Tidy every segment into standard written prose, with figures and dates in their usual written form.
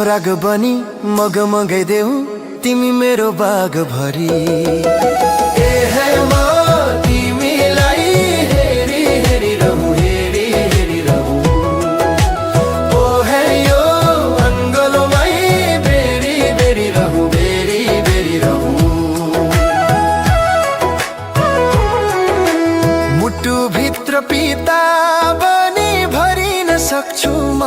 राग बनी मगमगाइ देऊ तिमी मेरो बाग भरी। ए हे म तिमीलाई हेरी हेरी रहूं, हेरी हेरी रहूं। ओ हे यो अङ्गलोमै बेरी बेरी रहूं, बेरी बेरी रहूं। मुटु भित्र पिता बनी भरिन सक्छु म,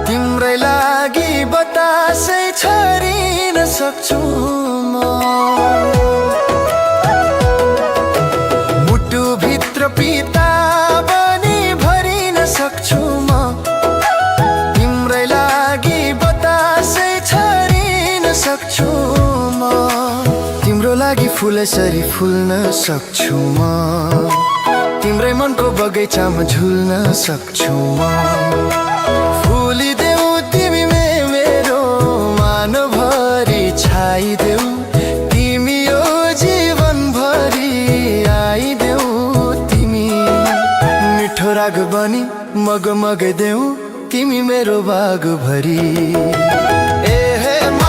तिम्रै लागि बतासै छरिन सक्छु म। मुटु भित्र पिता बनी भरिन सक्छु म, तिम्रै लागि बतासै छरिन सक्छु म। तिम्रो लागि फुलसरी फुल्न सक्छु म, तिम्रै मनको बगैँचामा झुल्न सक्छु म। फुलिदेऊ तिमी मेरो मानभरि छाइदेऊ, तिमी यो जीवनभरि आइदेऊ तिमी। मिठो राग बनी मगमगाइ देऊ तिमी मेरो बाग भरी। ए हे म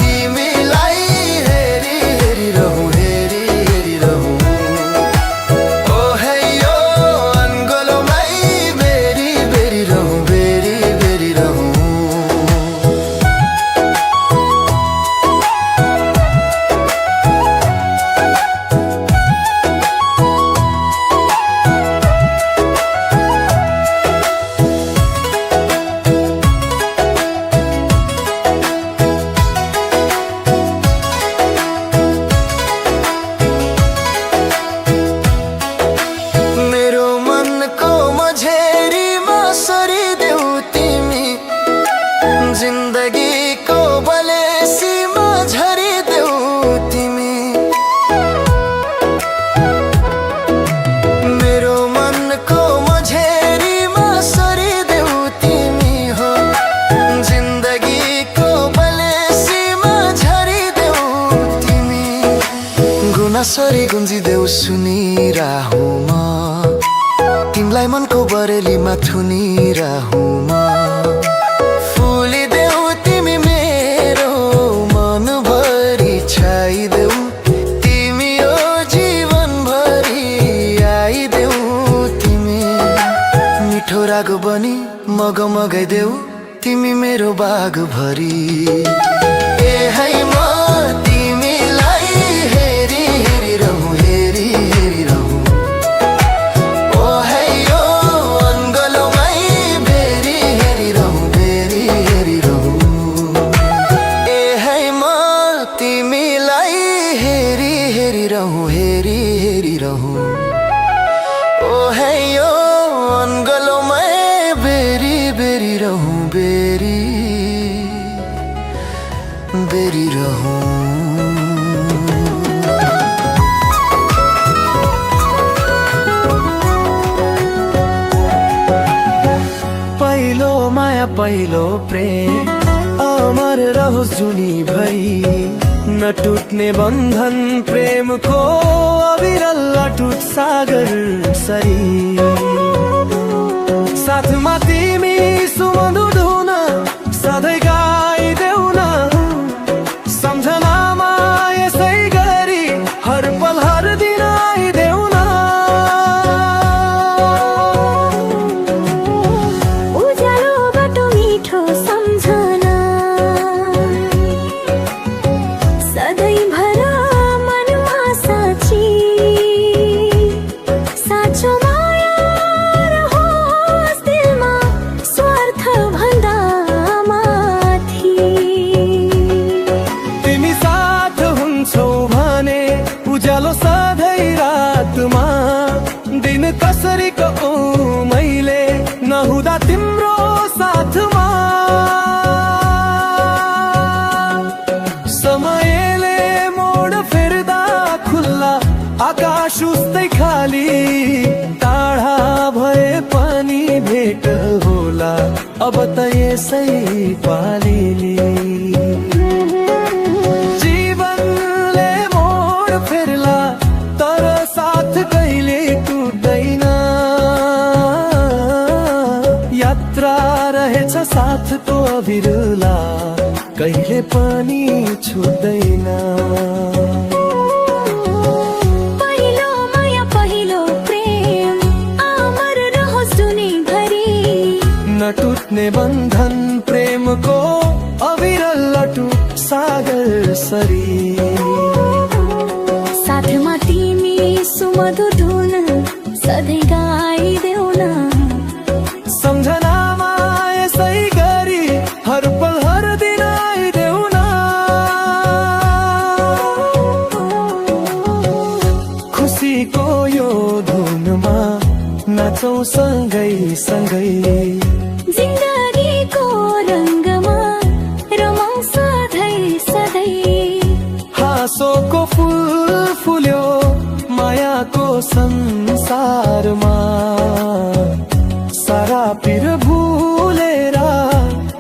तिमीलाई हेरी हेरी रहूं, हेरी हेरी रहूं। ओ हे यो अङ्गलोमै बेरी बेरी रहूं, बेरी बेरी रहूं। मेरो मनको मझेरीमा सरिदेऊ तिमी, जिन्दगीको बलेसीमा झरिदेऊ तिमी। मेरो मनको मझेरीमा सरिदेऊ तिमी हो, जिन्दगीको बलेसीमा झरिदेऊ तिमी। गुनासरी गुन्जिदेऊ सुनिराहु म, तिमलाई मनको बरेलीमा थुनिराहु म। फुलिदेऊ तिमी मेरो मनभरि छाइदेऊ, तिमी यो जीवनभरि आइदेऊ तिमी। मिठो राग बनी मगमगाइ देऊ तिमी मेरो बाग भरी। ए है म तिमीलाई हेरी हेरी रहूं, हेरी हेरी रहूं। ओ है यो अङ्गलोमै बेरी हेरी रहूं, बेरी हेरी रहूं। ए है म तिमीलाई हेरी हेरी रहूं, हेरी हेरी रहूं। ओ है यो अङ्गलोमै बेरी बेरी रहूं, बेरी बेरी रहूं। पहिलो माया पहिलो प्रेम अमर रहोस् जुनी भई, नटुट्ने बन्धन प्रेमको अविरल अटुट सागर सरी। साथमा तिमी सुमधुर धुन सधैँ गाइदेऊ न, सम्झनामा यसै गरी हर पल हर दिन आइदेऊ न। उज्यालोबाट मिठो सम्झना सधैँभर मनमा साँची, साँचो माया रहोस् दिलमा बिरुला कहिले पनि छुट्दैन। पहिलो माया पहिलो प्रेम अमर रहोस् दुनिभरि। नटुट्ने बन्धन प्रेमको अविरल अटुट सागर सरी। साथमा तिमी सुमधुर धुन सधैँ गाइदेऊ न। सम्झनामा यसै गरी हर पल हर दिन आइदेऊ न। खुसीको यो धुनमा नाचौँ सँगै सँगै। जिन्दगीको रङ्गमा रमाउँ सधैँ सधैँ। हाँसोको फुल फुल्यो मायाको संसारमा। सारा पिर भुलेर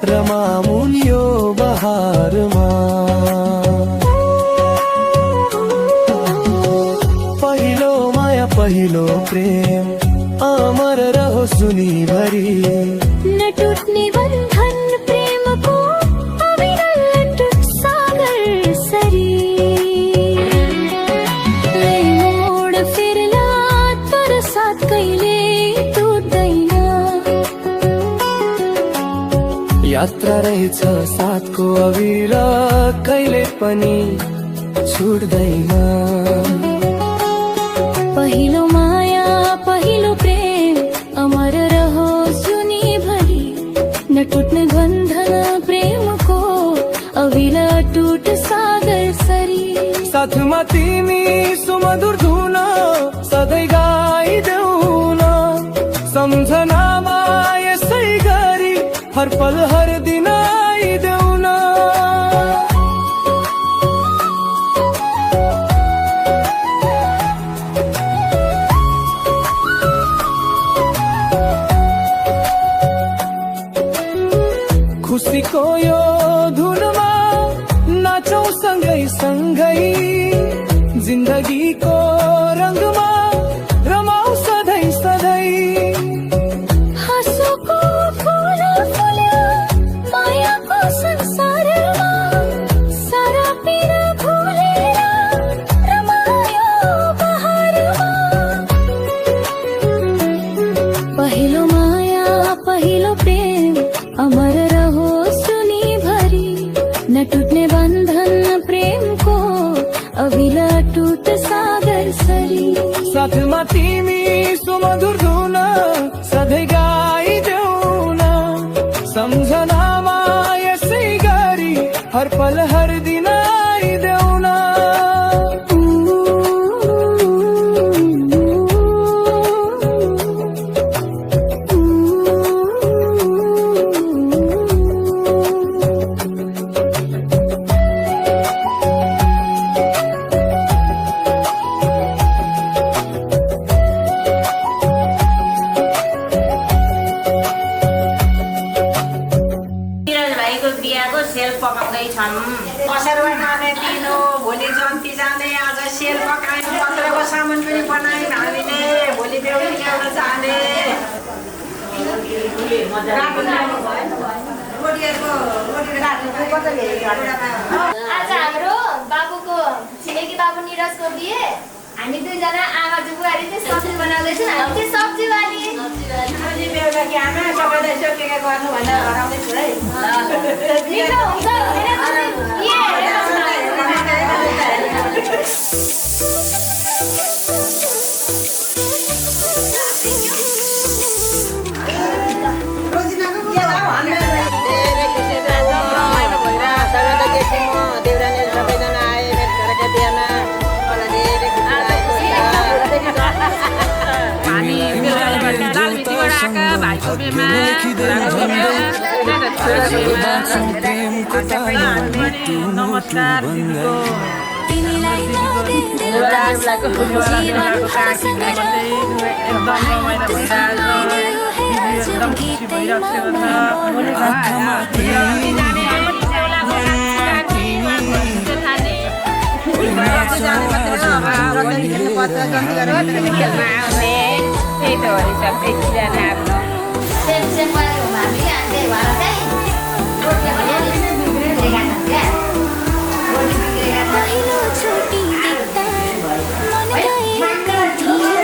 रमाउन् यो बहारमा। पहिलो माया पहिलो प्रेम अमर रहोस् दुनिभरि। नटुट्ने बन्धन प्रेमको अविरल अटुट सागर सरी। लै मोड फेर्ला तर साथ कहिले टुट्दैन। यात्रा रहेछ साथको अविर कहिले पनि छुट्दैन। पहिलो माया पहिलो प्रेम अमर रहोस् जुनीभरि। नटुट्ने बन्धन प्रेमको अविरल अटुट सागर सरी। साथमा तिमी सुमधुर धुन सधैँ गाइदेऊ न। सम्झनामा यसै गरी हर पल हर दिन आइदेऊ न। खुसीको यो धुनमा नाचौँ सँगै सँगै। जिन्दगीको रङ्गमा रमाउँ सधैँ सधैँ। हाँसोको फुल फुल्यो मायाको संसारमा। सारा पिर भुलेर रमायो बहारमा। पहिलो माया पहिलो प्रेम अमर रहोस् दुनिभरि। नटुट्ने बन्धन प्रेमको अविरल अटुट सागर सरी। साथमा तिमी सुमधुर धुन सधैँ गाइदेऊ न। सम्झनामा यसै गरी हर पल हर दिन आइदेऊ न। भाइको बिहाको सेल पकाउँदैछन्। कसरमा खाने दिनु भोलि जन्ती जाने आज सेल पकायौँ पत्रको सामान पनि बनायौँ हामीले भोलि बेहुली ल्याउन जाने। आज हाम्रो बाबुको छिमेकी बाबु निरजको बिहे। हामी दुईजना आमा जुबुवारी चाहिँ सब्जी बनाउँदैछौँ। हामी चाहिँ सब्जीवाली। भोलि बेहुला कि आमा सबैलाई सोकेका गर्नु भनेर हराउँदैछु है। मिठो हुन्छ हुँदैन बिहे नमस्कार दिदीको तिमीलाई एकदम रमाइलो भइरहेको एकदम खुसी भइरहेको छ। पहिलो चोटि देख्दा मन गएका थिए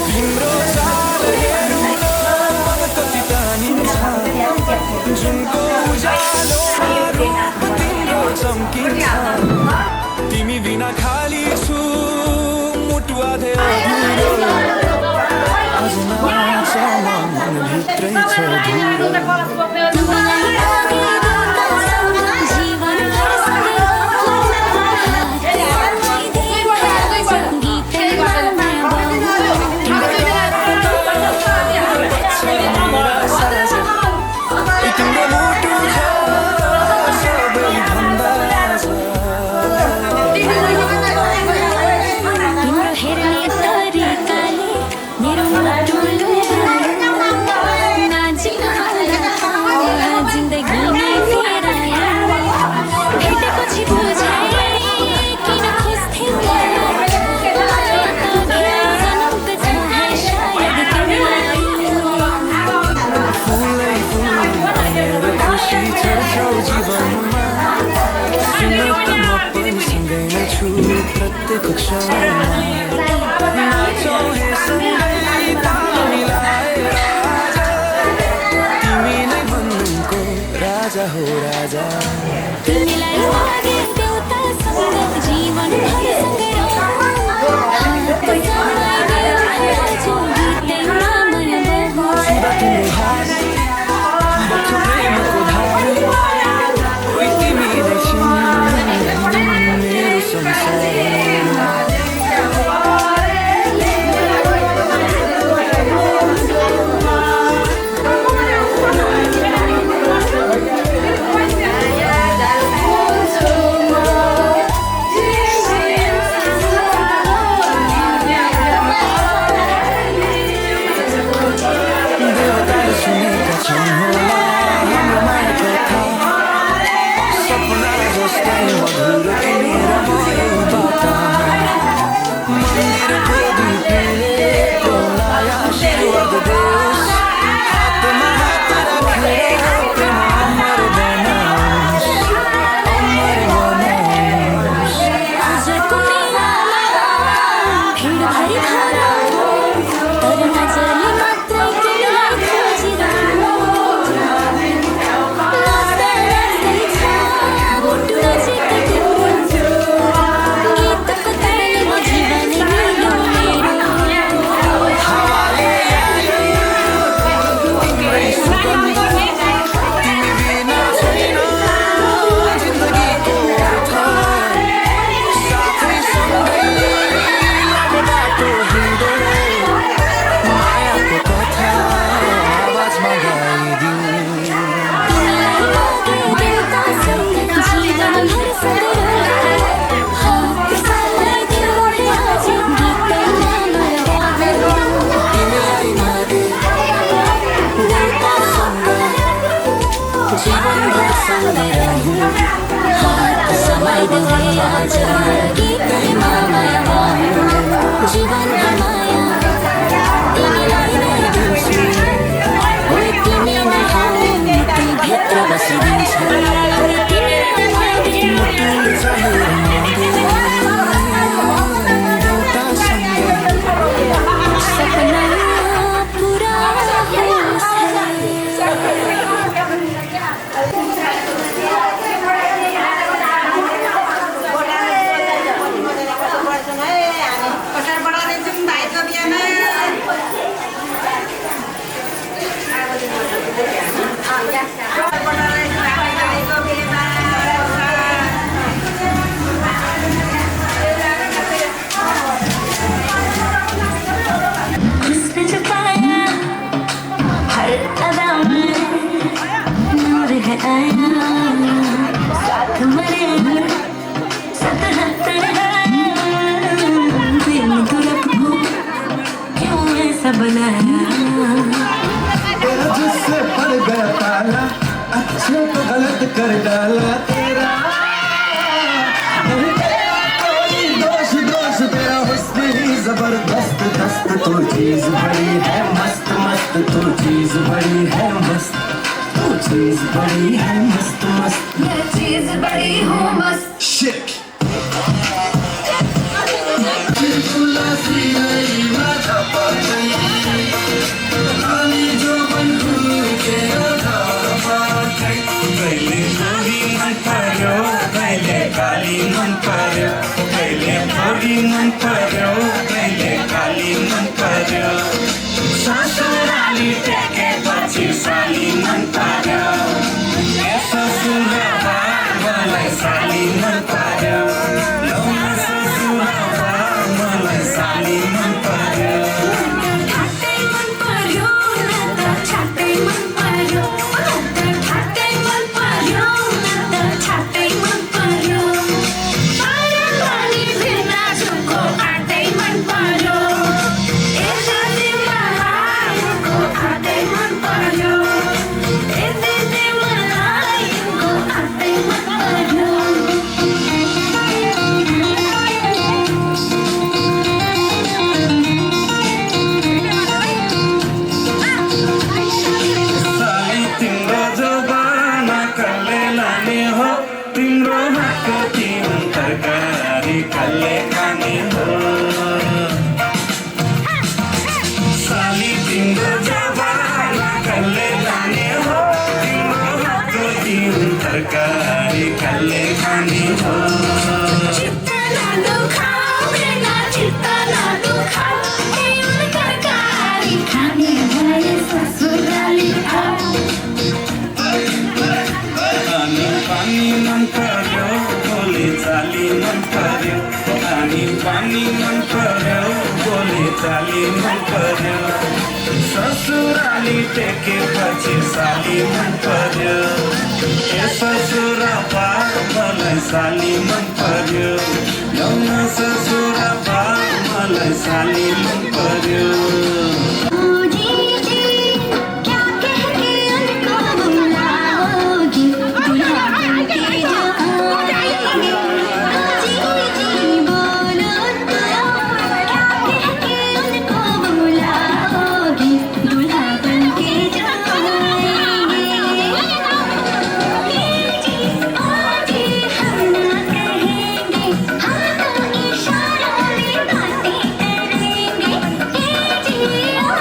तिम्रो चाल हेर्नु मन कति तानिन्छ जुनको उज्यालोमा रूप तिम्रो चम्किन्छ तिमी बिना खाली छु मुटु आधे अधुरो आज नाच मनभित्रै छ धुरो तिम्रो मुटु छ सबैभन्दा तिम्रो हेर्ने तरिकाले मेरो मुटु जिन्दगी नै फेरायो भेटेपछि बुझाए किन खोज्थे फुलै फुल खुसी छर्छौ जीवनमा किन त म पनि सँगै नै छु प्रत्येक क्षणमा नाचौँ हे सँगै ताल मिलाएर आज तिमी नै मनको राजा हो राजा तिमीलाई लागे देउतासँग जीवन भर सँगै सुधा तिम्रो हात बग्छ प्रेमको धार ओइ तिमी नै छिन् मेरो संसार देवताले सुनेका छन् होला हाम्रो मायाको कथा सपना जस्तै मधुर तिमी र म एउटा मन्दिरको दीपले तँलाई आशीर्वाद देओस् हातमा हात राखेर प्रेम अमर बनाओस् अमर बनाओस् आजको मेलामा भिड भरि खरा तर नजरले मात्रै तिमीलाई खोजिरहनु नाच्दै छ बोटु नजिक तिम्रो गीतको तालमा जीवनै मिल्यो मेरो हावाले तिम्रै सुगन्ध तिमी बिना छैन जिन्दगीको अर्थ साथै सँगै लामो बाटो हिँडो मायाको कथा आवाजमा गाइदिउँ जीवन भर सँगै हात सालाइदियो आज गीतै तिमीलाई मागे देउतासँग जीवनभर सँगै रहौँ हात समाइदेऊ आज गीतैमा माया रहौँ जीवनमा माया तिमीलाई नै दिन्छु ओइ तिमी नै हौ मुटुभित्र बसिदिन्छ तिमीलाई मागे मुटुले चाहेर सपना पुरा होस् उसने छुपाया हर अदा में नूर है आया साथ मरे सतहत्तर दिल दुलक को क्यों ऐसा बनाया तेरा जिससे पड़ गया ताला अच्छे को गलत तो चीज बड़ी है मस्त, तो चीज बड़ी है मस्त मस्त। ये चीज बड़ी हो मस्त। Shake. कहिले गोरी मन पर्यो, कहिले काली मन पर्यो, कहिले गोरी मन पर्यो, कहिले काली मन पर्यो। ससुराली टेकेपछि साली मन पर्यो, ए ससुराबा मलाई साली मन पर्यो, लौ न ससुराबा मलाई साली मन पर्यो। ठाट्टै मन पर्यो न त छाट्टै मन पर्यो, ठाट्टै मन पर्यो न त छाट्टै मन पर्यो। पानी पानी भिर्ना झुको आँटै मन पर्यो, यति मलाई आँटै मन पर्यो, यति मलाई आँटै मन पर्यो। साली तिम्रो जबाना कसले लाने हो, तिम्रो हातको तिउन तरकारी कसले खाने हो। साली तिम्रो जबाना कसले लाने हो, तिम्रो हातको तिउन तरकारी कसले खाने हो। चित्त नदुखाऊ बिना चित्त नदुखाऊ, तिउन तरकारी खाने भए ससुराली आऊ। पानी पानी मन पर्यो, बोली चाली मन पर्यो, पानी पानी मन पर्यो, बोली चाली मन पर्यो। ससुराली टेकेपछि साली मन पर्यो, ए ससुराबा मलाई साली मन पर्यो, लौ न ससुराबा मलाई साली मन पर्यो। ओ जी जी क्या कह के उनको बुलाओगी, दुल्हा बनके जो आएंगे। ओ जी जी बोलो तो क्या कह के उनको बुलाओगी, दुल्हा बनके जो आएंगे। ये जी ओ जी हम ना कहेंगे, हम तो इशारों में बातें करेंगे। ये जी ओ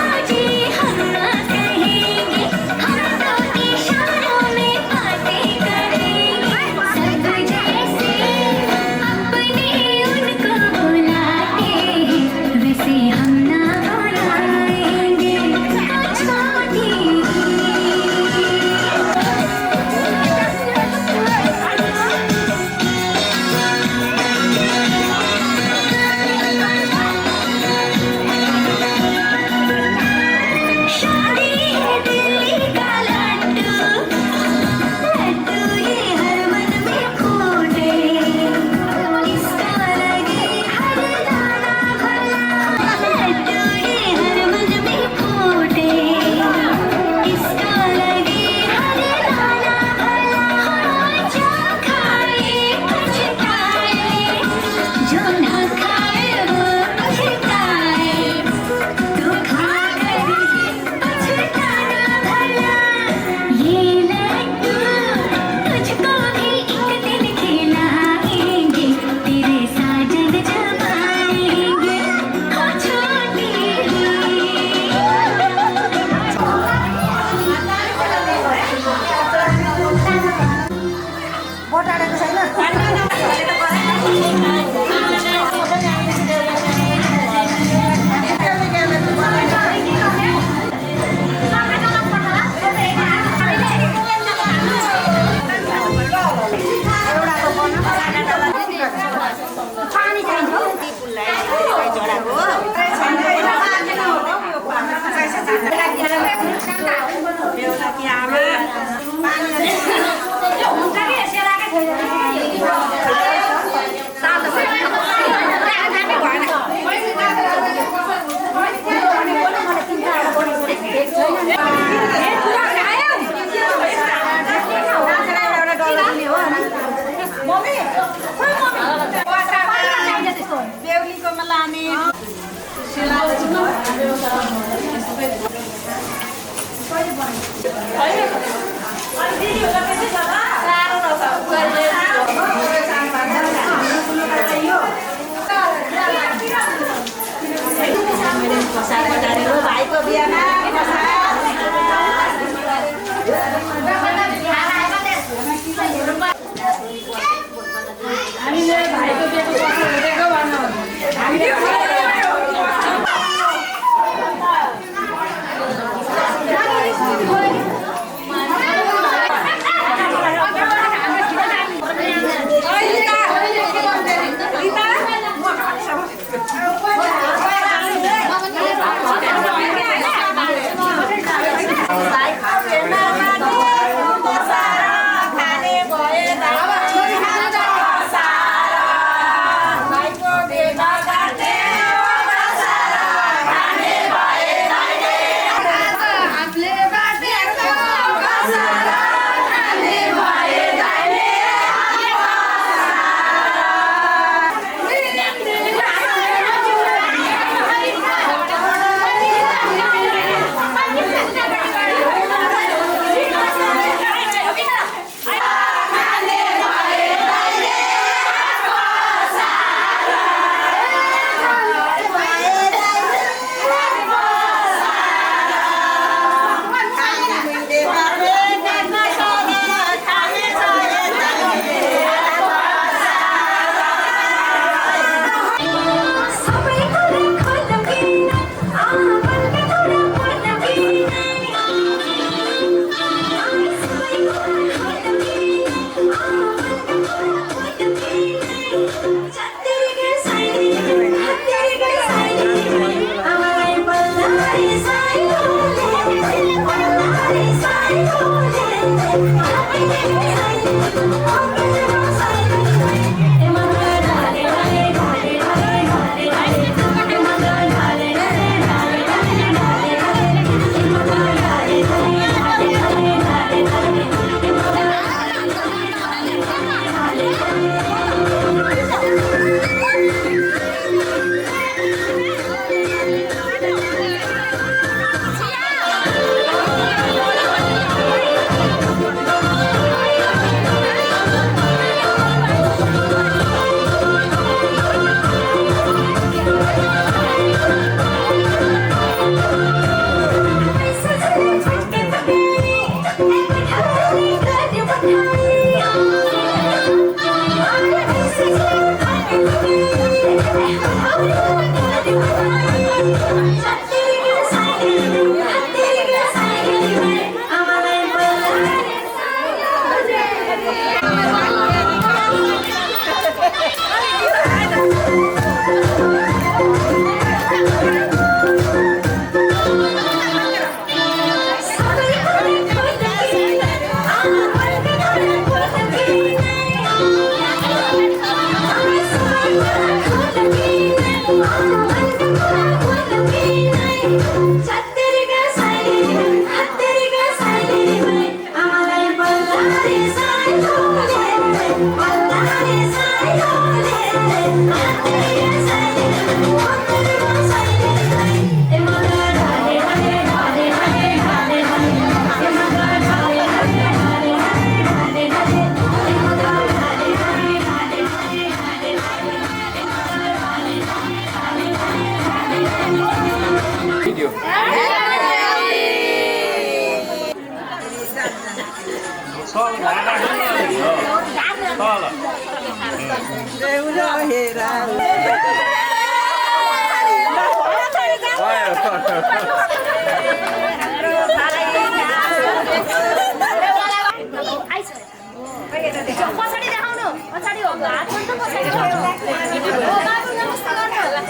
नमस्ते गर्नु होला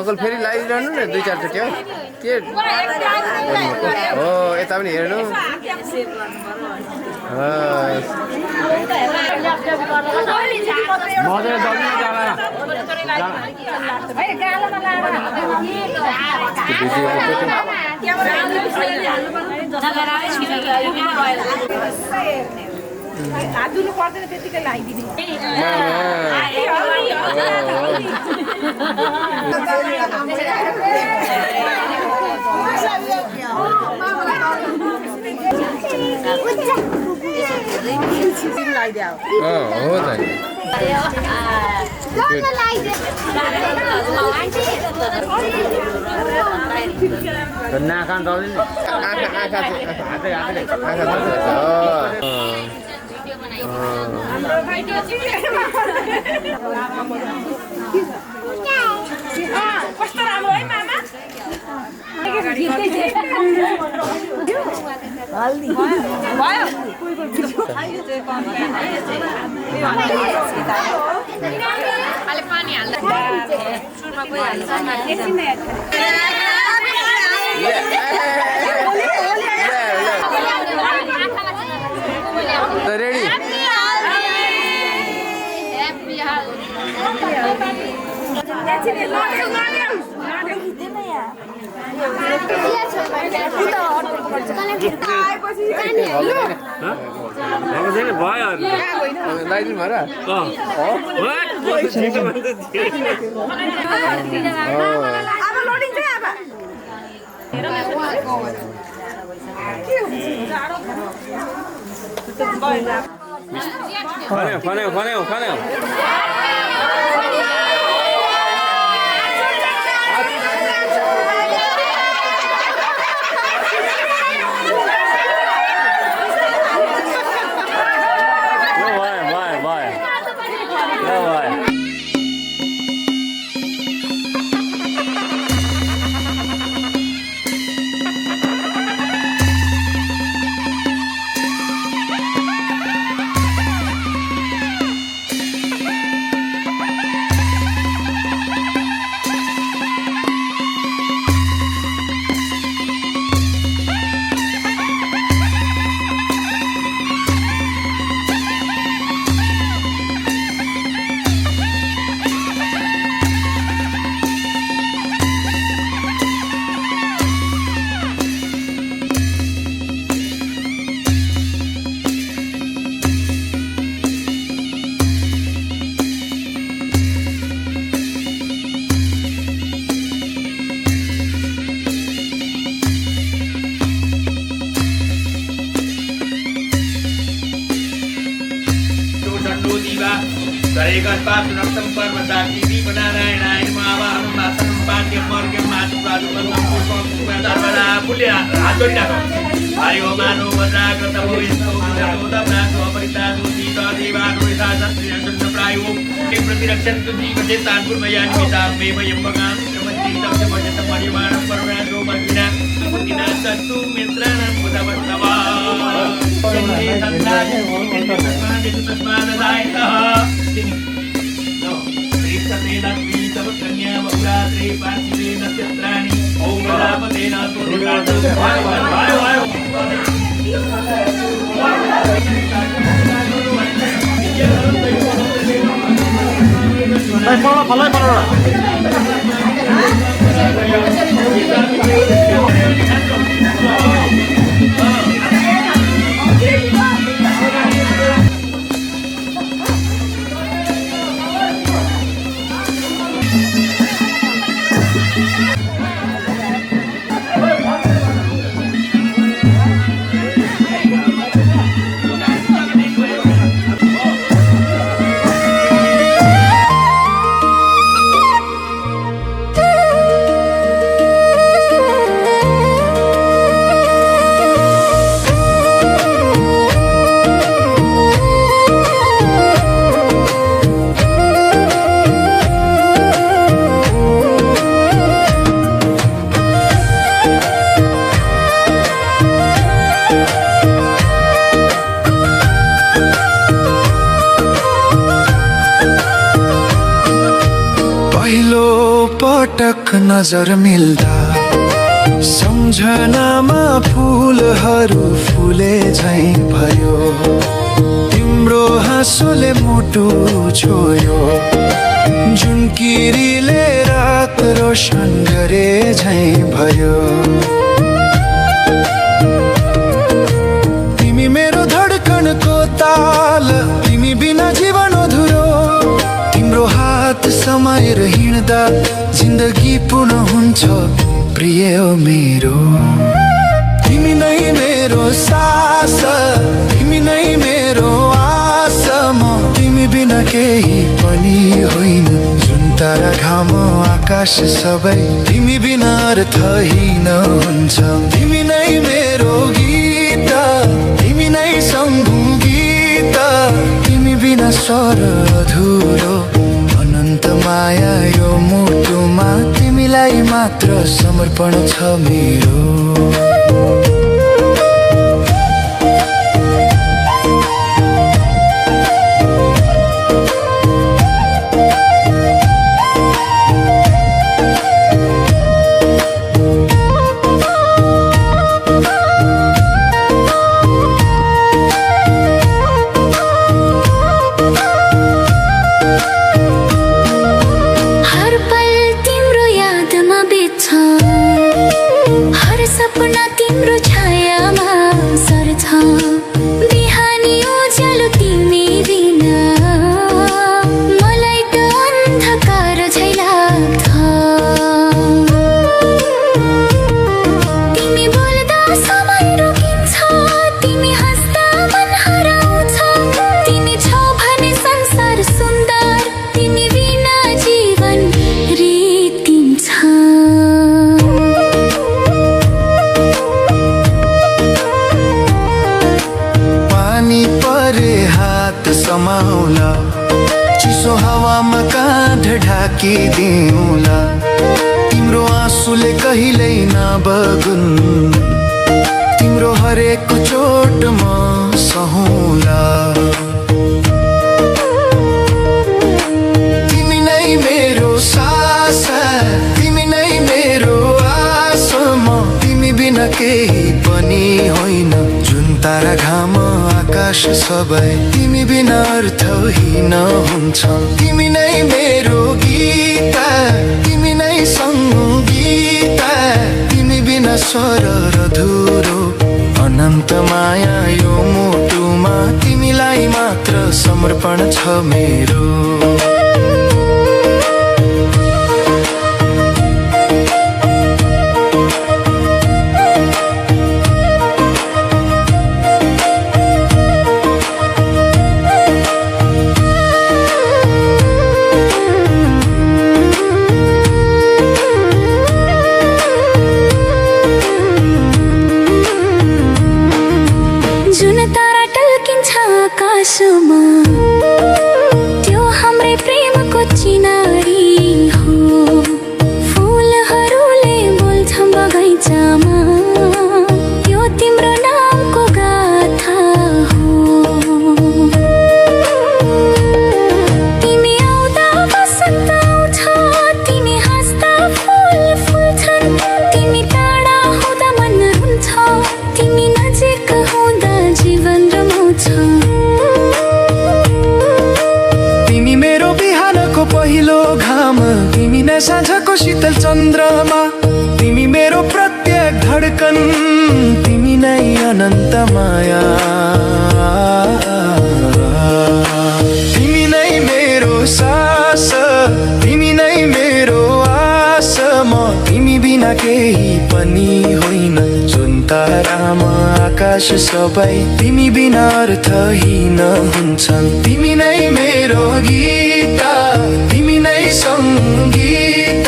अकल फेरि लगाइरहनु न 2-4 चोटि हो के हो यता पनि हेर्नु हातुनु पर्दैन त्यतिकै लगाइदिने नाखा कस्तो राम्रो है मामा अहिले पानी हाल्दा सुरमा गइ हाल्छ रेडी लगाइदिनु भएर अब लोडिङ चाहिँ खन्यो नजर मिल्दा सम्झनामा फुलहरू फुले झैं भयो तिम्रो हाँसोले मुटु छोयो जुन किरीले रात रोशन गरे झैं भयो तिमी मेरो धडकनको ताल तिमी बिना जीवन अधुरो तिम्रो हात समाएर हिँड्दा जिन्दगी पूर्ण हुन्छ प्रिय हो मेरो तिमी नै मेरो सास तिमी नै मेरो आस म तिमी बिना केही पनि होइन जुन तारा घाम आकाश सबै तिमी बिना अर्थहीन हुन्छ तिमी नै मेरो गीत तिमी नै सङ्गीत तिमी बिना स्वर अधुरो अनन्त माया यो मुटुमा तिमीलाई मात्र समर्पण छ मेरो सपना तिम्रो छायामा सर्छ बिहानी उज्यालो तिमी बिना मलाई त अन्धकार झै लाग्छ तिमी बोल्दा समय रोकिन्छ तिमी हाँस्दा मन हराउँछ तिमी छौ भने संसार सुन्दर तिमी बिना जीवन रितिन्छ समाउला चिसो हावामा काँध ढाकिदिउँला तिम्रो आँसुले कहिल्यै नबगुन् तिम्रो हरेक चोट म सहौला तिमी नै मेरो सास तिमी नै मेरो आस म तिमी बिना केही पनि होइन जुन तारा घाम आकाश सबै तिमी बिना अर्थहीन हुन्छ तिमी नै मेरो गीत तिमी नै सङ्गीत तिमी बिना स्वर अधुरो अनन्त माया यो मुटुमा तिमीलाई मात्र समर्पण छ मेरो आकाशमा त्यो हाम्रै प्रेमको चिनारी हो फुलहरूले बोल्छन् बगैँचामा यो तिम्रो नामको गाथा हो तिमी आउँदा बसन्त आउँछ तिमी हाँस्दा फुल फुल्छन् तिमी टाढा हुँदा मन रुन्छ तिमी नजिक हुँदा जीवन रमाउँछ पहिलो घाम तिमी नै साँझको शीतल चन्द्रमा तिमी मेरो प्रत्येक धडकन तिमी नै अनन्त माया तिमी नै मेरो सास तिमी नै मेरो आस म तिमी बिना केही पनि होइन जुन तारामा आकाश सबै तिमी बिना अर्थहीन हुन्छन् तिमी नै मेरो गीत तिमी नै सङ्गीत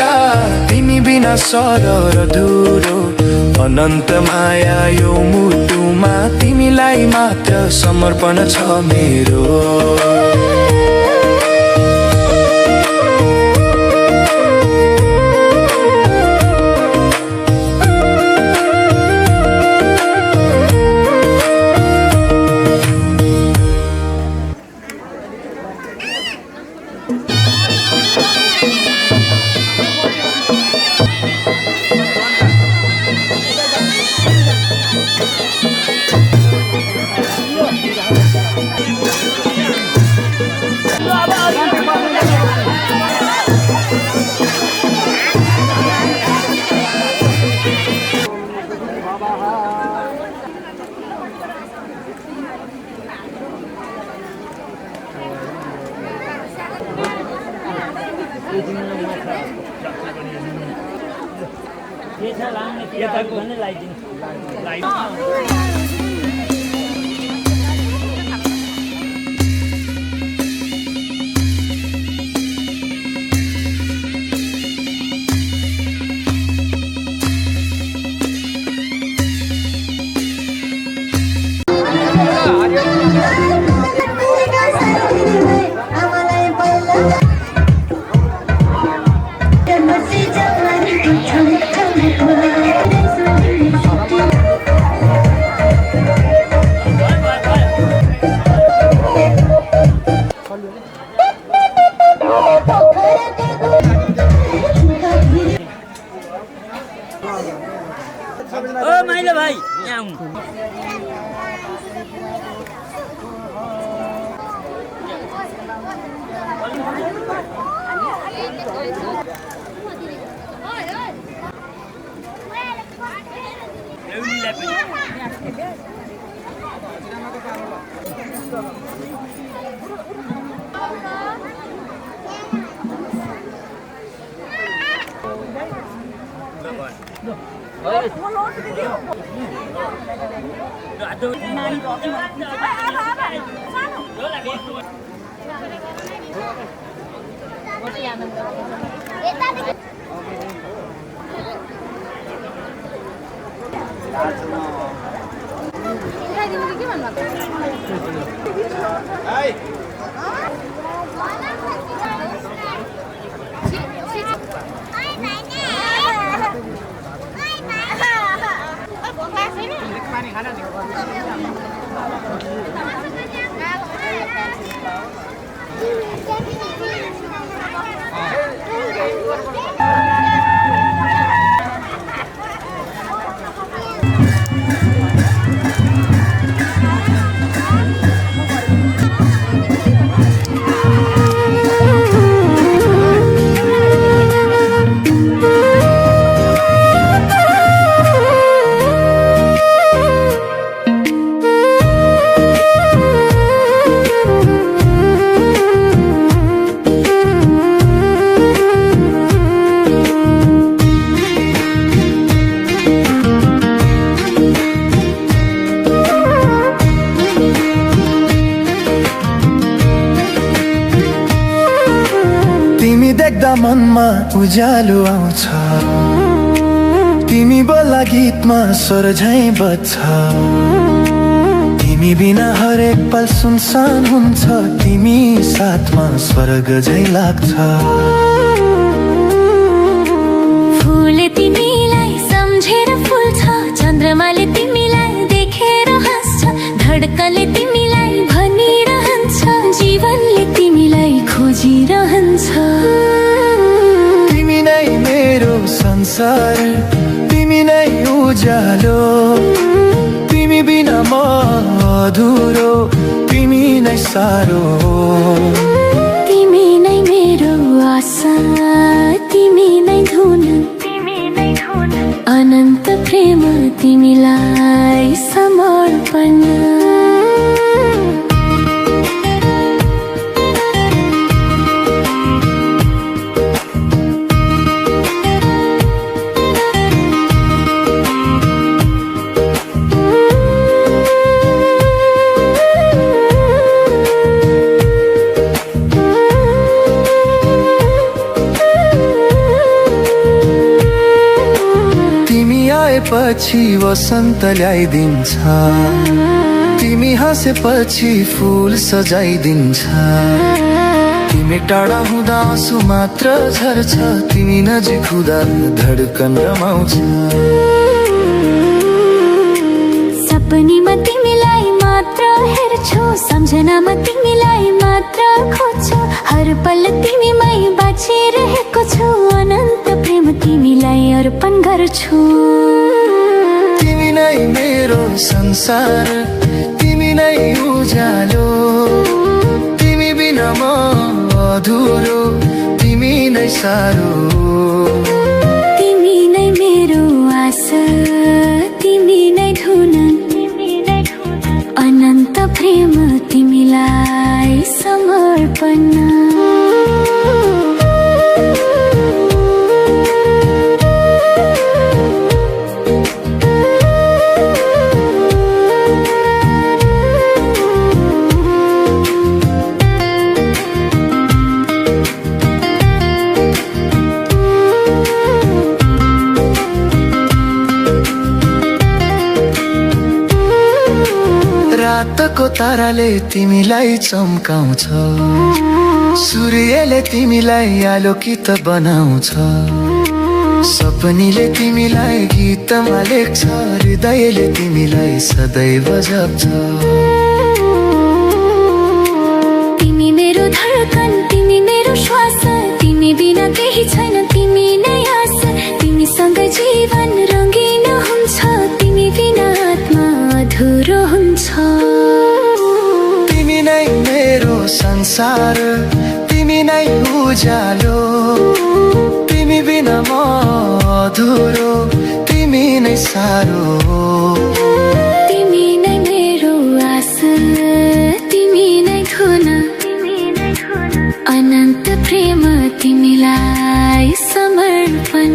तिमी बिना स्वर अधुरो अनन्त माया यो मुटुमा तिमीलाई मात्र समर्पण छ मेरो माइलो भाइ यहाँ आउनु देख्दा मनमा उज्यालो आउँछ तिमी बोल्दा गीतमा स्वर झैं बज्छ तिमी बिना हरेक पल सुनसान हुन्छ तिमी साथमा स्वर्ग झैं लाग्छ फूल तिमीलाई सम्झेर फुल्छ चन्द्रमाले तिमीलाई देखेर हाँस्छ धड्कनले तिमीलाई भनिरहन्छ जीवनले तिमीलाई खोजिरहन्छ तिमी नै मेरो संसार तिमी नै उज्यालो तिमी बिना म अधुरो तिमी नै सारो तिमी नै मेरो आशा तिमी नै धुन अनन्त प्रेम तिमीलाई समर्पण पछि वसन्त ल्याइदिन्छ तिमी हाँसेपछि फूल सजाइदिन्छ तिमी टाढा हुँदा आँसु मात्र झर्छ तिमी नजिक हुँदा धड्कन रमाउँछ सपनीमा तिमीलाई मात्र हेर्छु सम्झनामा तिमीलाई मात्र खोज्छु हर पल तिमीमै बाँचिरहेको छु अनन्त प्रेम तिमीलाई अर्पण गर्छु तिमी नै मेरो संसार तिमी नै उज्यालो तिमी बिना म अधुरो तिमी नै सारो तिमी नै मेरो आशा तिमी नै धुन अनन्त प्रेम तिमीलाई समर्पण रातको ताराले तिमीलाई चम्काउँछ सूर्यले तिमीलाई आलोकित बनाउँछ सपनीले तिमीलाई गीतमा लेख्छ हृदयले तिमीलाई सदैव जप्छ तिमी मेरो धडकन तिमी मेरो श्वास तिमी बिना केही छैन तिमी नै आशा तिमीसँग जीवन रङ्गिन हुन्छ तिमी बिना आत्मा अधुरो हुन्छ तिमी नै मेरो संसार तिमी नै उज्यालो तिमी बिना म अधुरो तिमी नै सारो तिमी नै मेरो आशा तिमी नै धुन अनन्त प्रेम तिमीलाई समर्पण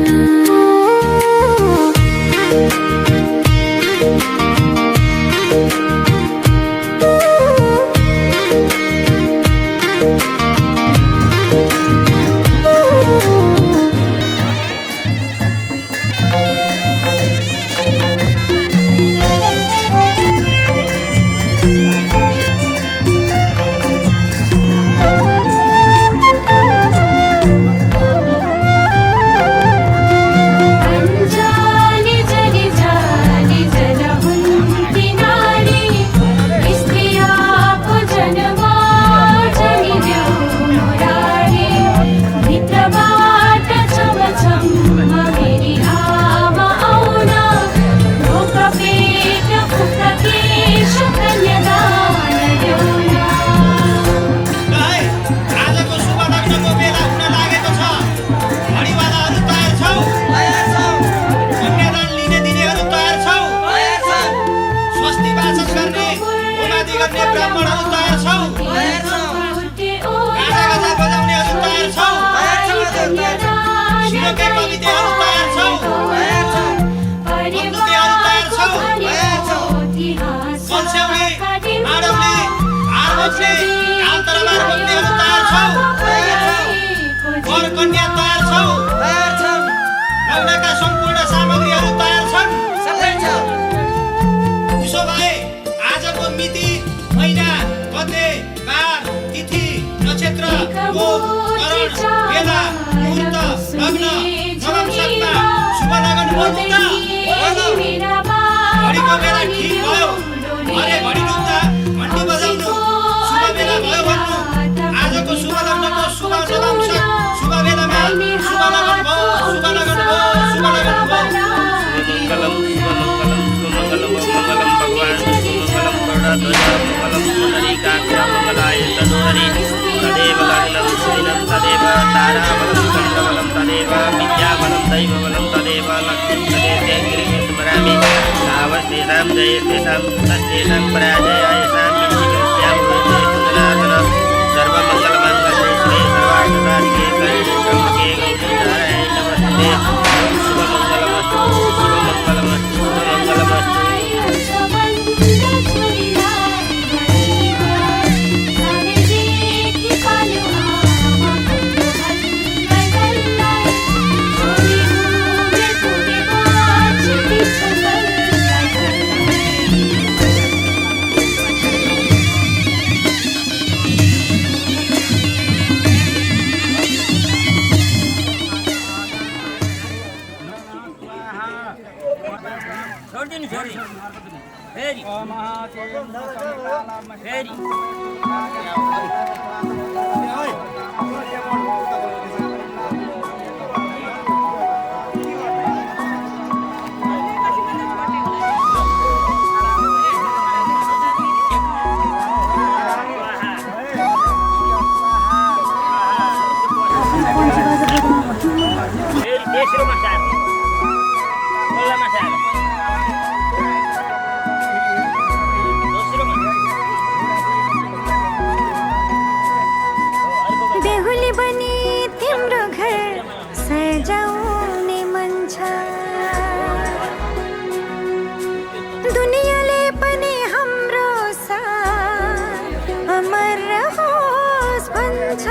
दुनियाँले पनि हाम्रो साथ अमर रहोस् भन्छ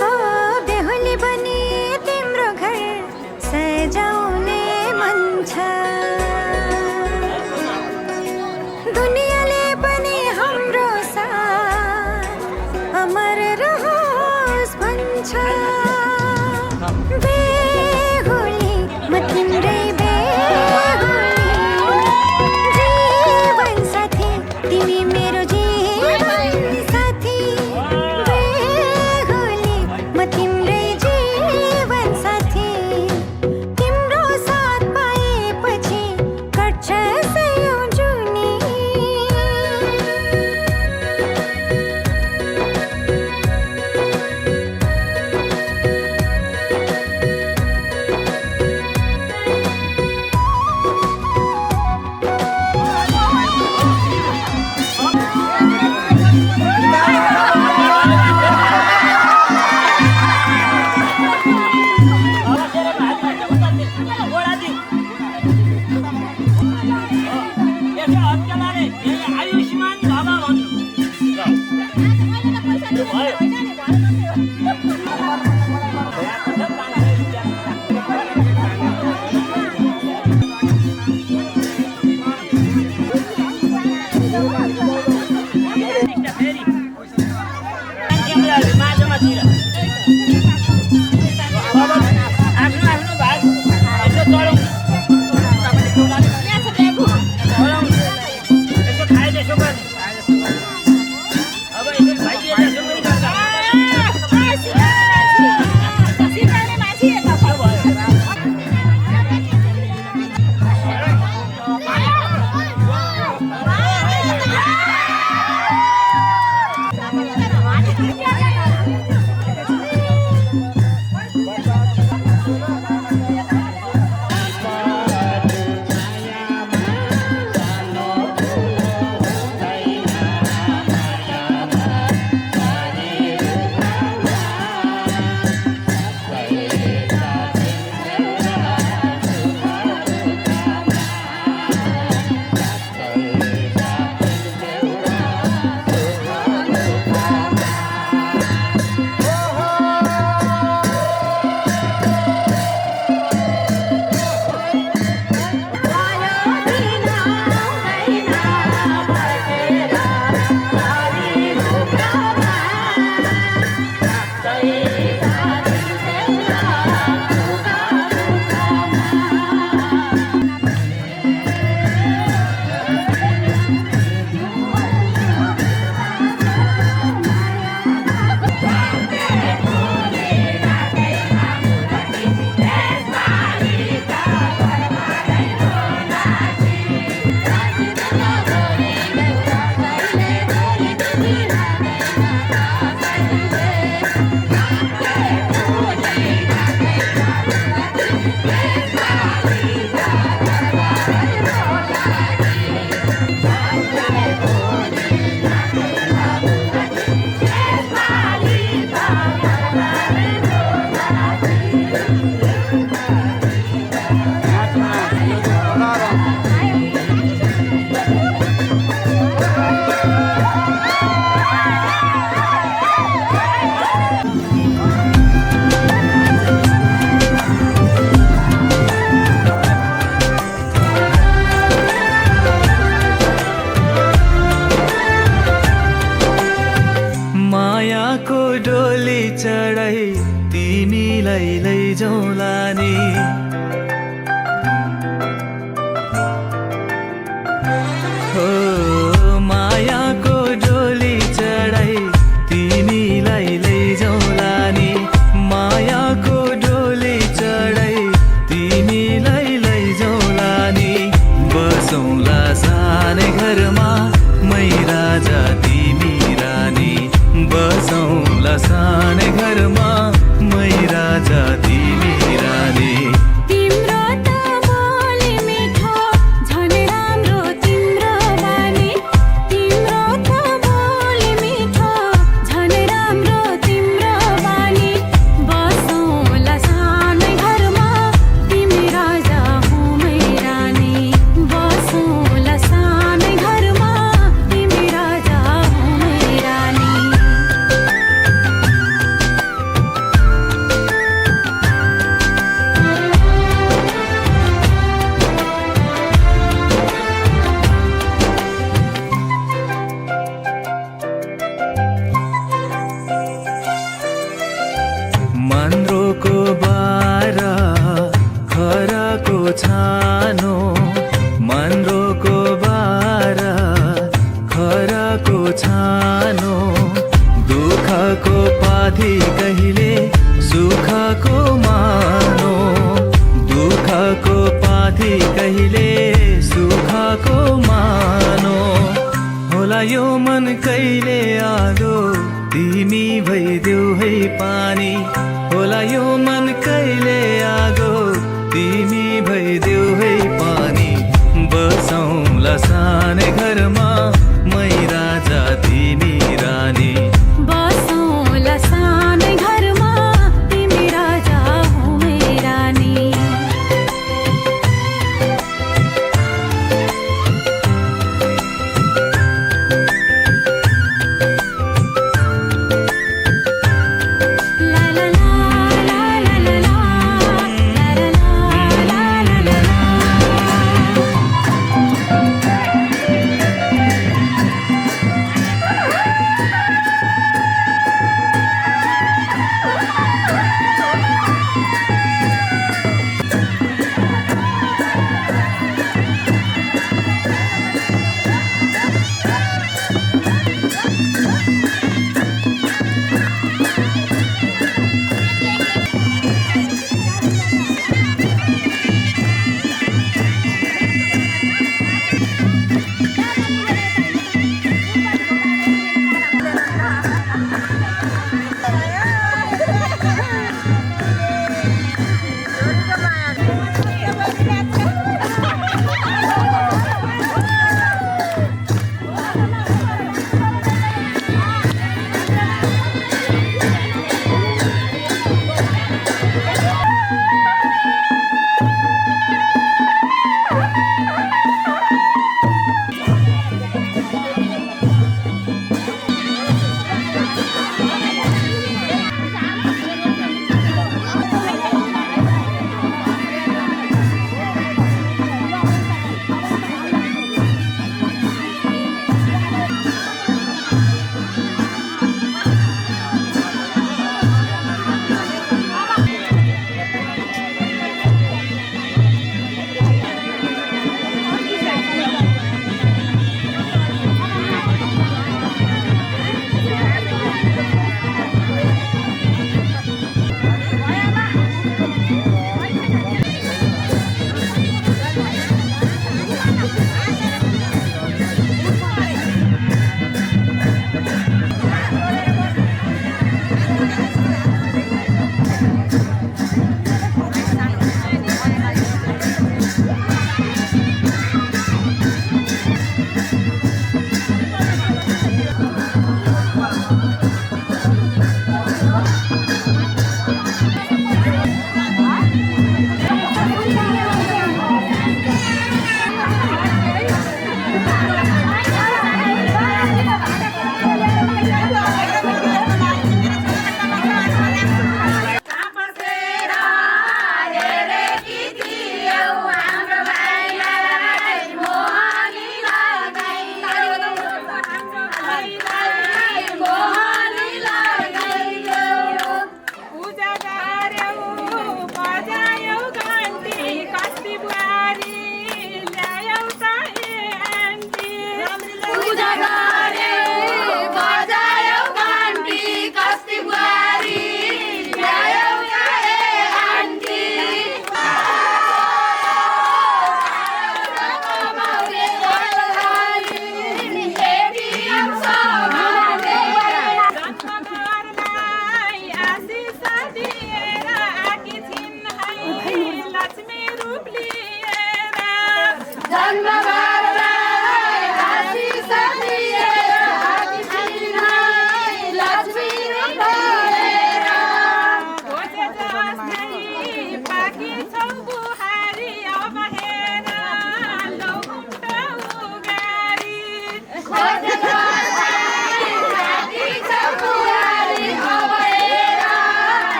हो बेहुली बनी तिम्रो घर सजाउने मन छ दुनियाँले पनि हाम्रो साथ अमर रहोस् भन्छ बेहुली म तिम्रै बेहुली जीवन साथी तिमी मेरो जीवन साथी बेहुली म तिम्रै जीवन साथी तिम्रो साथ पाएपछि कट्छ सयौं जुनी आयुष्मान बाबा आफ्नो भाग यसो चढौँ यसो खाए त्यसो गर्ने अब यसो भाइले त्यसो पनि गर्छ लैजाउलानी हो मायाको डोली चढाई तिमीलाई लैजाउलानी मायाको डोली चढाई तिमीलाई लैजाउलानी बसौँला सानै घरमा मै राजा तिमी रानी बसौँला सानै घरमा मै राजा तिमी रानी साथी कहिले सुखको मानो होला यो मन कहिले आगो तिमी भइदेऊ है पानी होला यो मन कहिले आगो तिमी भइदेऊ है पानी बसौँला सानै घरमा मै राजा तिमी रानी बसौँला सानै घरमा तिमी राजा हो मै रानी ला ला ला ला ला ला ला ला ला ला ला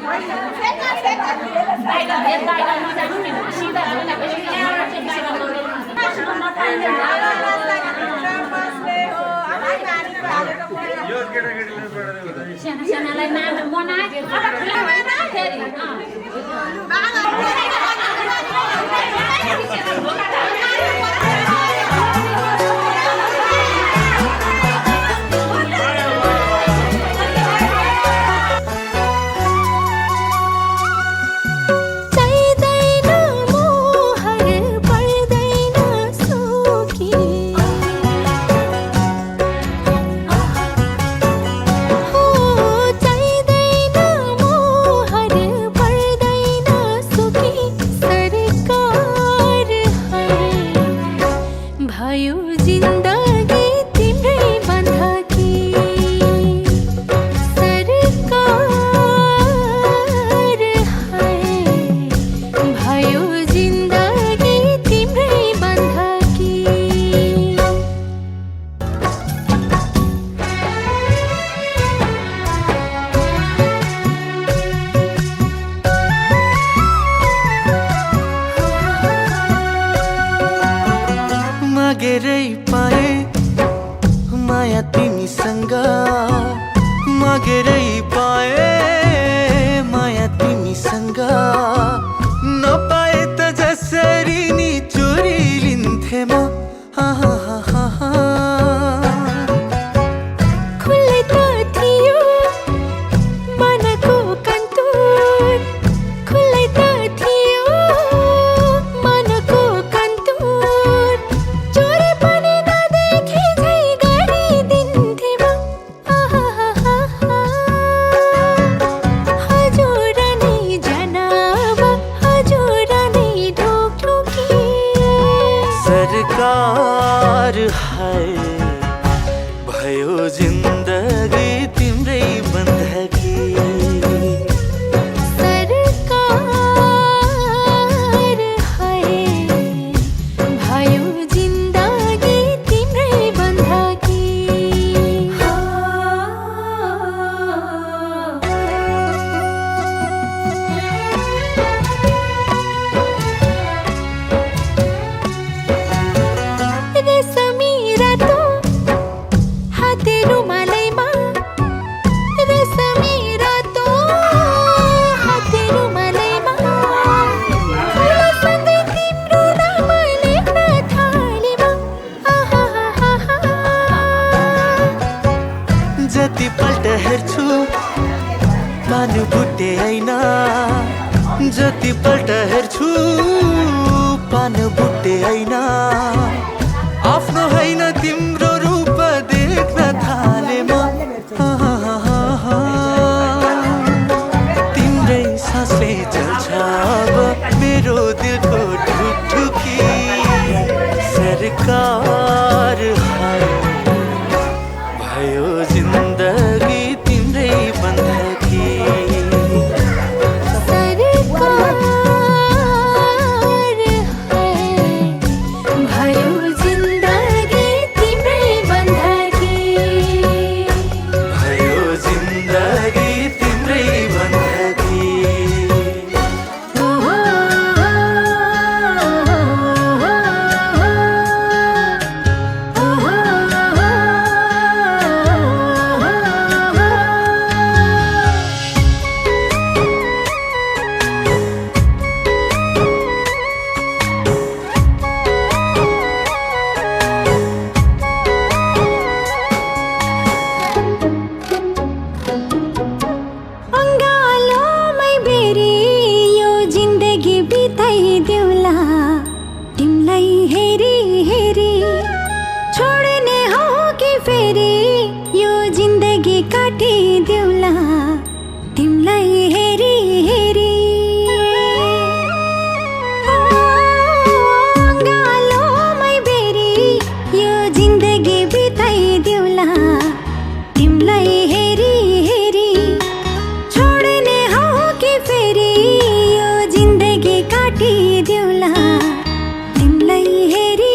Hãy subscribe cho kênh Ghiền Mì Gõ để không bỏ lỡ những video hấp dẫn. सानालाई नाम मनाए फेरि मागेरै पाए माया तिमीसँग मागेरै पाए माया तिमीसँग नपाए त जसरी नि चोरी लिन्थे म खुल्लै त थियो मनको कन्तुर खुल्लै त थियो मनको कन्तुर चोरी पनि नदेखे झै गरिदिन्थे म हजुर नै जनाब हजुर नै ढोकढोकी सरकार है भयो जिन्दगी तिम्रै बन्धकी सरकार है भयो जिन्दगी तिम्रै बन्धकी रेशमी रातो हाते रुमालैमा रेशमी रातो हाते रुमालैमा फुलसँगै तिम्रो नाम लेख्न थालेमा जतिपल्ट हेर्छु पानु बुट्टे ऐना जतिपल्ट हेर्छु पानु बुट्टे ऐना आफ्नो होइन तिम्रो रूप देख्न थाले म तिम्रै सासले चल्छ अब मेरो दिलको ढुकढुकी सरकार है भयो जिन्दगी तिम्रै बन्धकी सरकार है भयो जिन्दगी तिम्रै बन्धकी भयो जिन्दगी तिम्रै बन्धकी अङ्गालोमै बेरी यो जिन्दगी बिताइदेऊला तिमलाई हेरी हेरी छोड्ने हो कि फेरि यो जिन्दगी काटिदेऊला तिमलाई हेरी हेरी अङ्गालोमै बेरी यो जिन्दगी बिताइदेऊला तिमलाई हेरी हेरी छोड्ने हो कि फेरि यो जिन्दगी काटिदेऊला तिमलाई हेरी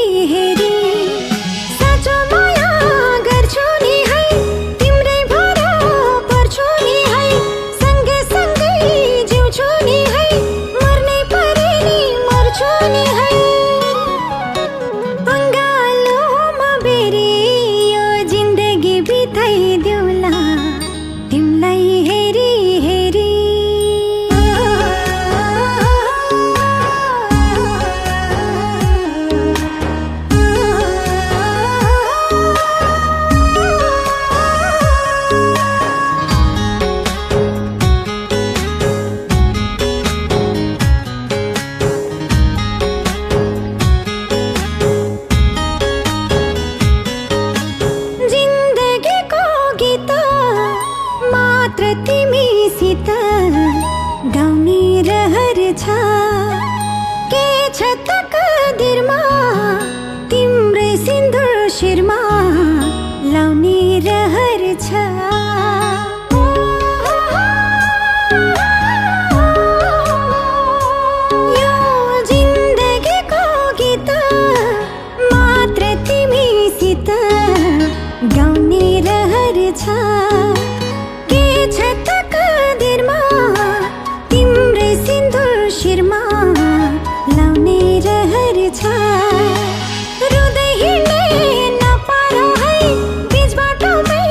गाउने रहर छ के छ तकदिरमा तिम्रै सिन्दुर शिरमा लाउने रहर छ रुँदै हिँड्ने नपारो है बीच बाटोमै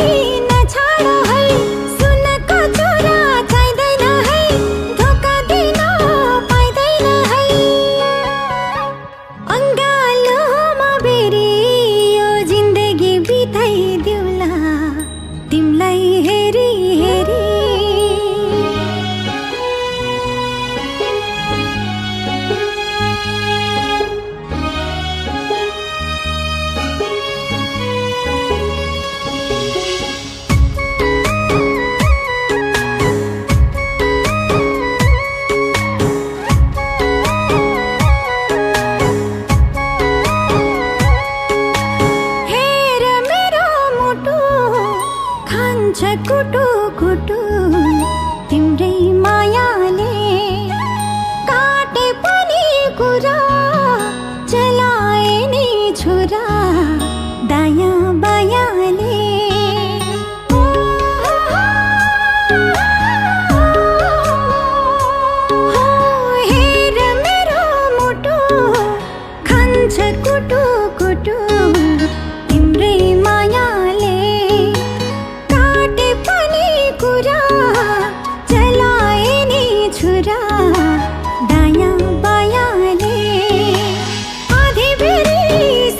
नछाडो है सुनको चोरा चाहिँदैन है धोका दिन पाइँदैन है अङ्गालोमा बेरी यो जिन्दगी बिताइदिउँला तिमीलाई हेरी हेरी हेर मेरो मुटु खान्छ कुटु कुटु तिम्रै मायाले काटे पनि कुरा चलाए नि छुरा दायाँ बायाँले हेर मेरो मुटु खान्छ कुटु कुटु तिम्रै मायाले काटे पनि कुरा चलाए नि छुरा दायाँ बायाँले आधी बेरी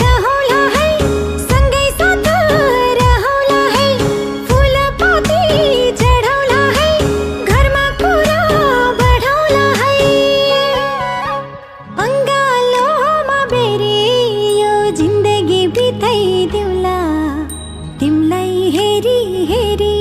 सहौला है सँगै साथ रहौला है फुलपाती चढौला है घरमा कुरा बढौला है अङ्गालोमा बेरी यो जिन्दगी बिताइदिउँला तिमीलाई हेरी हेरी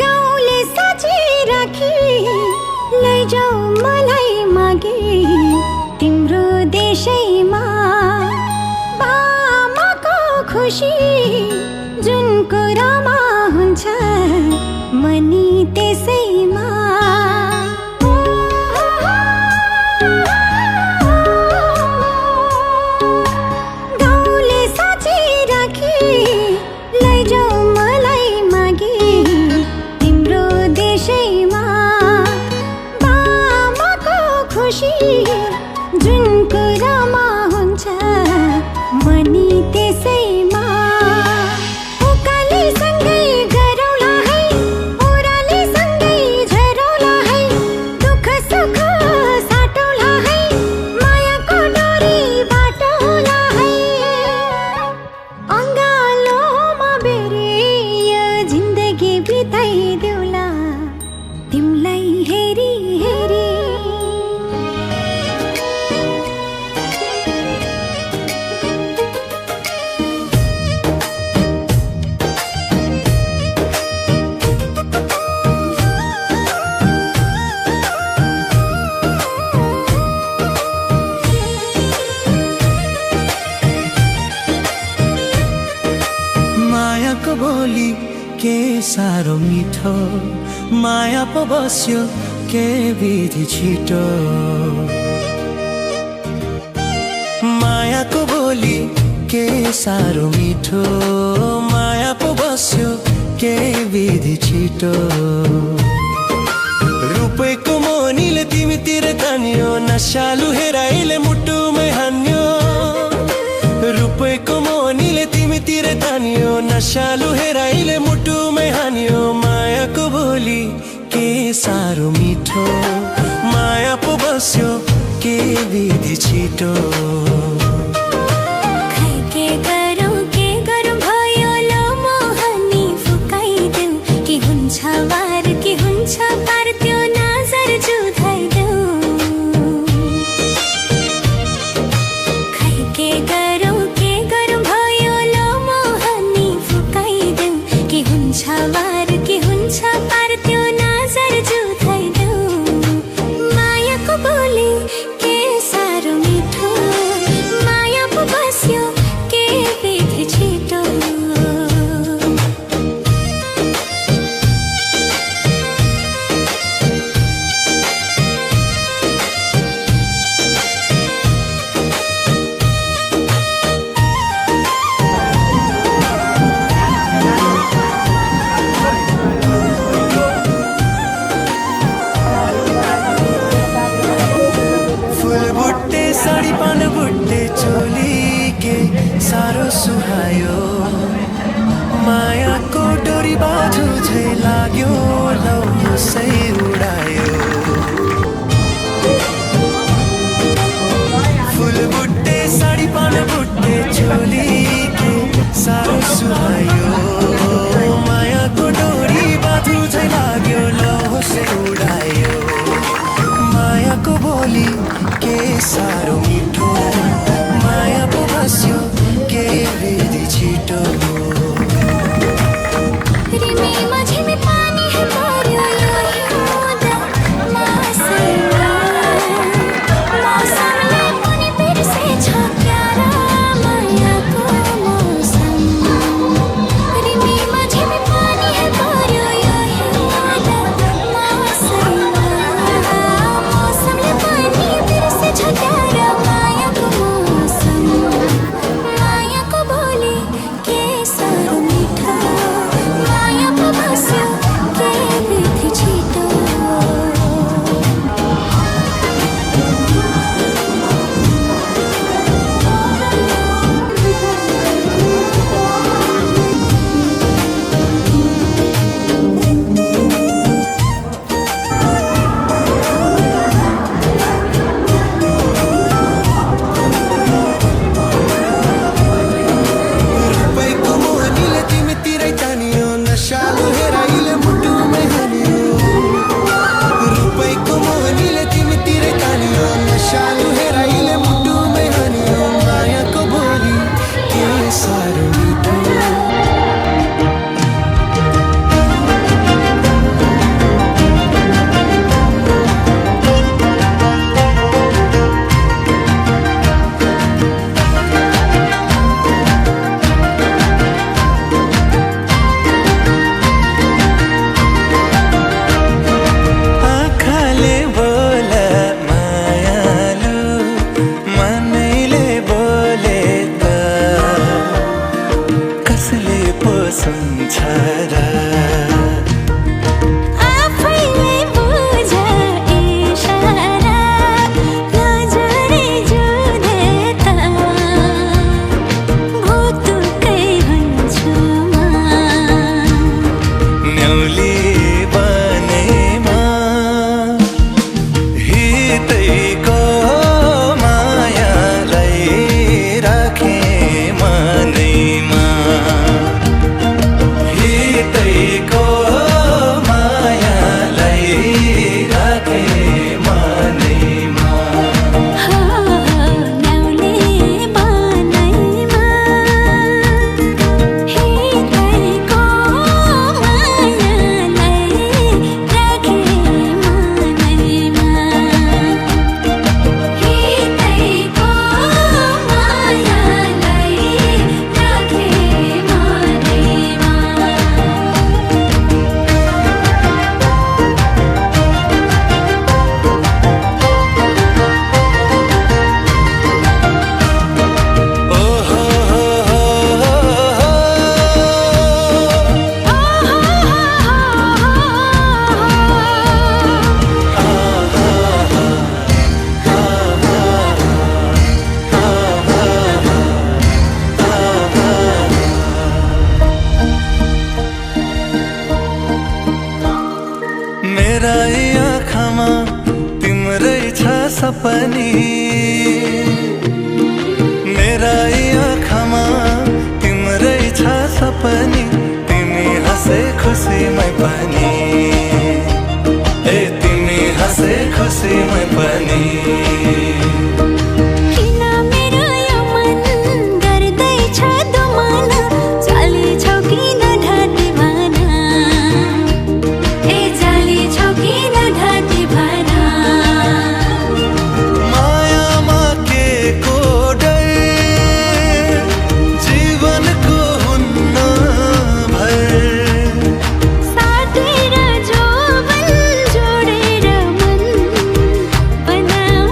गाउँले साँची राखी लैजाऊ मलाई मागे तिम्रो देशैमा बामाको खुसी जुन कुरामा हुन्छ मनी त्यसैमा गाउँले साँची राखी लैजाऊ मलाई मागे तिम्रो देशैमा बामाको खुसी जुन कुरामा हुन्छ मनी त्यसैमा उकालीसँगै गरौला है ओह्रालीसँगै झरौला है दुःख सुख साटौला है मायाको डोरी बाटौला है अङ्गालोमा बेरी यो जिन्दगी बिताइदिउँला तिमीलाई हेरी हेरी मायाको बोली के साह्रो मिठो माया पो बस्यो के विधि छिटो मायाको बोली के साह्रो मिठो माया पो बस्यो के विधि छिटो रुपैको मोनीले तिमीतिर तान्यो नशालु हेराइले मुटुमै हान्यो रुपैको मोनीले तिमीतिर तान्यो नशालु हेराइले मुटुमै हान्यो मायाको बोली के साह्रो मिठो माया पो बस्यो के विधि छिटो खै के गरौँ भयो लो मोहनी फुकाइदेऊ के हुन्छ वार के हुन्छ पार त्यो नजर जुधाइदेऊ खै के गरौँ भयो लो मोहनी फुकाइदेऊ के हुन्छ वार के हुन्छ पार त्यो नजर जुधाइदेऊ लाग्यो लौ सै उडायो फुल बुट्टे साडी पान बुट्टे चोली के साह्रो सुहायो मायाको डोरी बाँधु झै लाग्यो लौ सै उडायो मायाको बोली के साह्रो मिठो माया पो बस्यो के विधि छिटो रिमी माझी में पानी है पर्यो यो हिउँदा मौसममा मौसमले पनि बिर्सेछ प्यारा मायाको मौसम रिमी माझी में पानी है पर्यो यो हिउँदा मौसममा मौसमले पनि बिर्सेछ प्यारा मायाको मौसम मायाको बोली के साह्रो मिठो माया पो बस्यो के विधि छिटो रुपैको मोहनीले तिमीतिरै तानियो नशालु हेराइले मुटुमै हानियो रुपैको मोहनीले तिमीतिरै तानियो नशालु हेराइले मुटुमै हानियो मायाको बोली के साह्रो मिठो आँखाले बोला मायालु मनैले बोले त कसले पो सुन्छ र आफैले बुझ इशारा नजरे जुधे त भुतुकै हुन्छु म न्याउली बनेमा हितैको मायालाई राखे मनैमा हितैको मायालाई राखे मनैमा न्याउली बनैमा हितैको मायालाई राखे मनैमा हितैको मायालाई राखे मेरा आँखामा तिम्रै छ सपनी मेरा आँखामा तिम्रै छ सपनी तिमी हाँसे खुसीमै पनि ए तिमी हाँसे खुसीमै पनि किन मेरो यो मन गर्दैछ दुमन जाली छौ किन ढाँटी भन ए जाली छौ किन ढाँटी भन मायामा के को डर जीवनको हुन्न भर साटेर जोबन जोडेर मन बनाऊ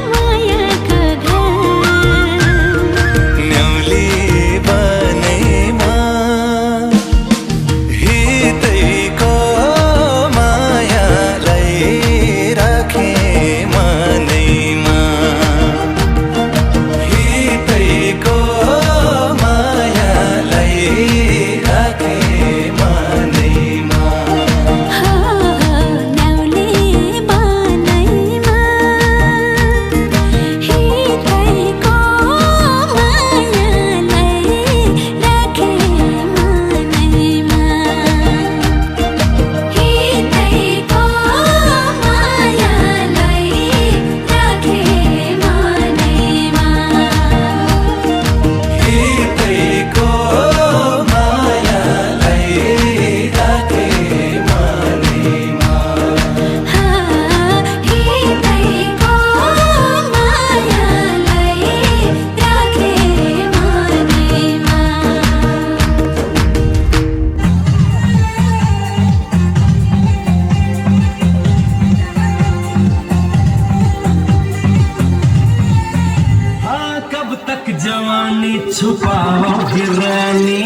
छुपाओगी रानी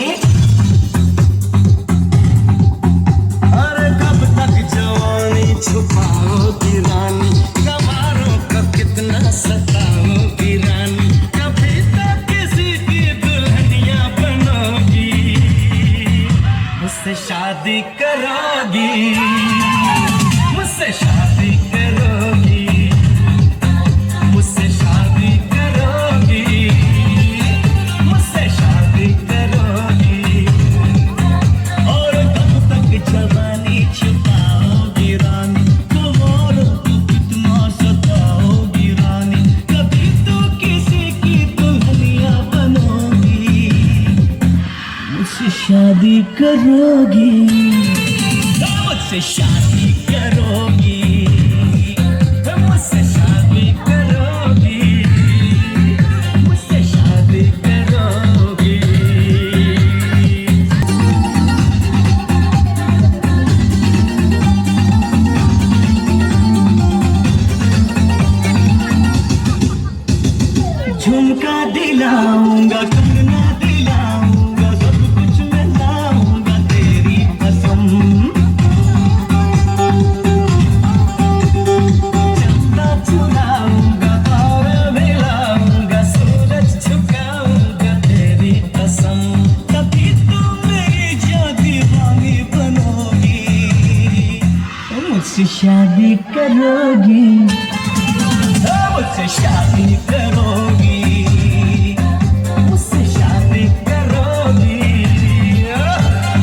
अरे कब तक जवानी छुपाओगी रानी गवारों का कितना सताओगी रानी कभी तो किसी की दुल्हनिया बनोगी मुझसे शादी करोगी मुझसे शादी करोगी मुझसे शादी करोगी मुझसे शादी करोगी और कब तक जवानी छुपाओगी रानी तुम्हारा तो कितना सताओगी रानी कभी तो किसी की दुल्हनिया बनोगी मुझसे शादी करोगी मुझसे शादी करोगी मुझसे शादी करोगी मुझसे शादी करोगी झुमका दिलाऊंगा कंगना दिलाऊंगा सब कुछ मैं लाऊंगा तेरी कसम चंदा चुराऊंगा और मिलाऊंगा सूरज झुकाऊंगा तेरी कसम तभी तू मेरी जो दीवानी बनोगी मुझसे शादी करोगी मुझसे शादी करोगी मुझसे शादी करोगी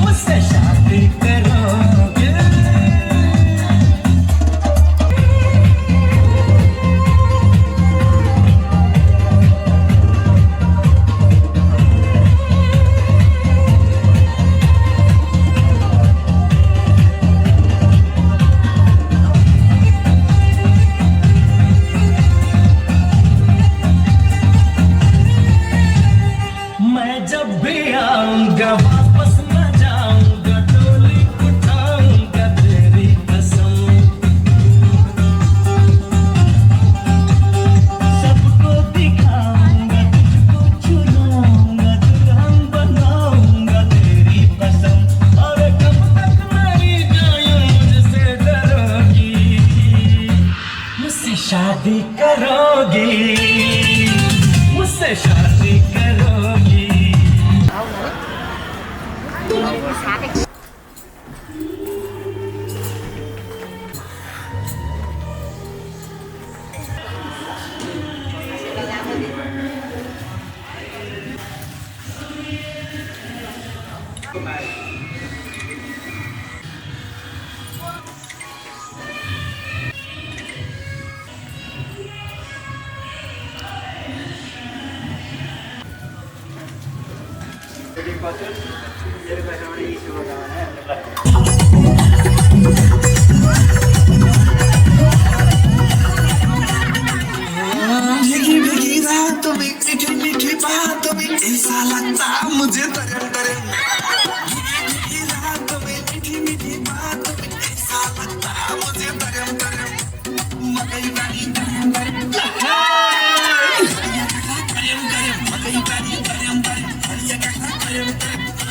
मुझसे शादी करोगी मैं जब भी आऊंगा वापस न जाऊंगा डोली उठाऊंगा तेरी कसम सबको दिखाऊंगा तुझको चुराऊंगा दुल्हन बनाऊंगा तेरी कसम और कब तक मेरी जान मुझसे डरोगी मुझसे शादी करोगी मुझसे शादी करोगी भीगी भीगी रातों में मीठी मीठी बातों में ऐसा लगता मुझे तरम तरम भीगी भीगी रातों में मीठी मीठी बातों में ऐसा लगता मुझे तरम तरम मकई बारी तरम तरम तरम तरम मकई बारी तरम तरम तरम तरम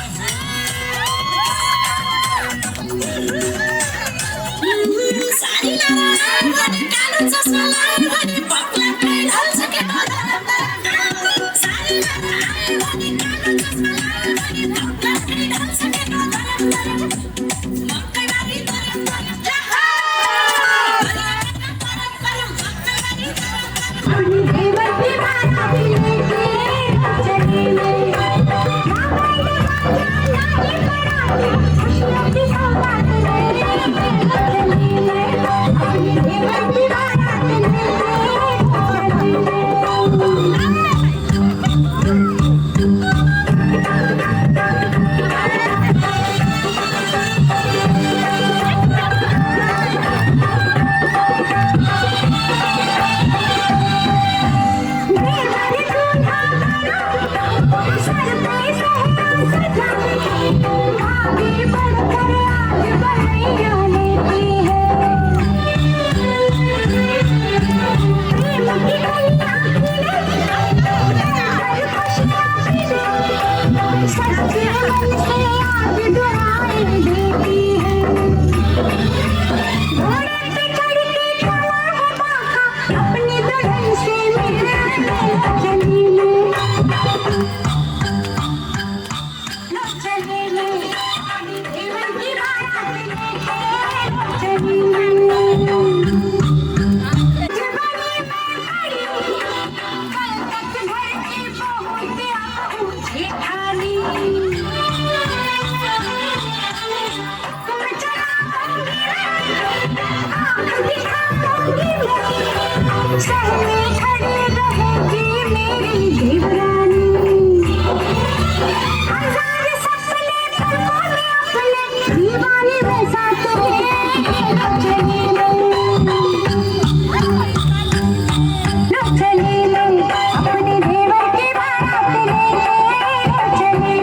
सहमी खड़ी रहेगी मेरी देवरानी हजार सपने पलकों में अपने दीवाने में साथ चली अपने देवर की बारात लेके चली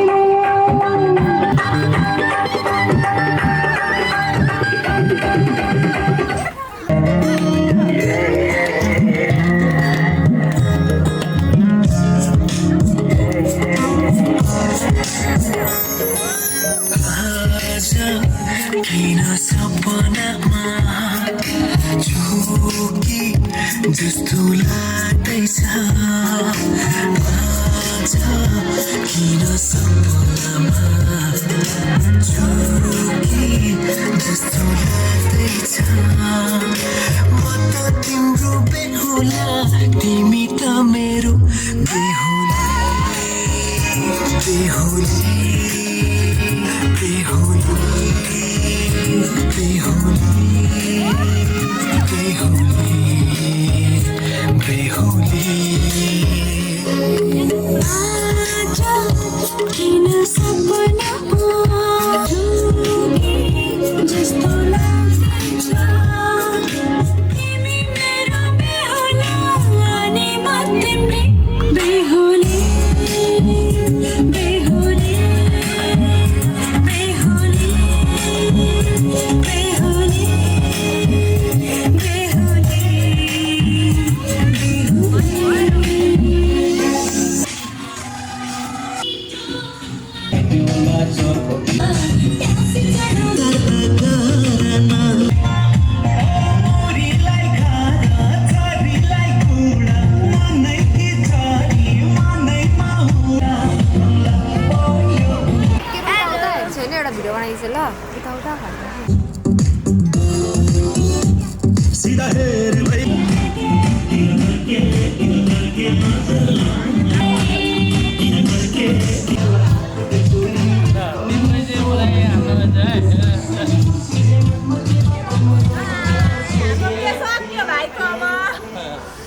किन सपनामा झोकी जस्तो लाग्दैछ आज किन सपनामा झोकी जस्तो लाग्दैछ म त तिम्रो बेहुला तिमी त मेरो बेहुली बेहुली किन सपनामा झोकी जस्तो लाग्दैछ तिमी मेरो बेहुला अनि म तिम्रै बेहुली बेहुली बेहुली बेहुली छैन एउटा भिडियो बनाइछ ल उता उता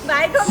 भाइको के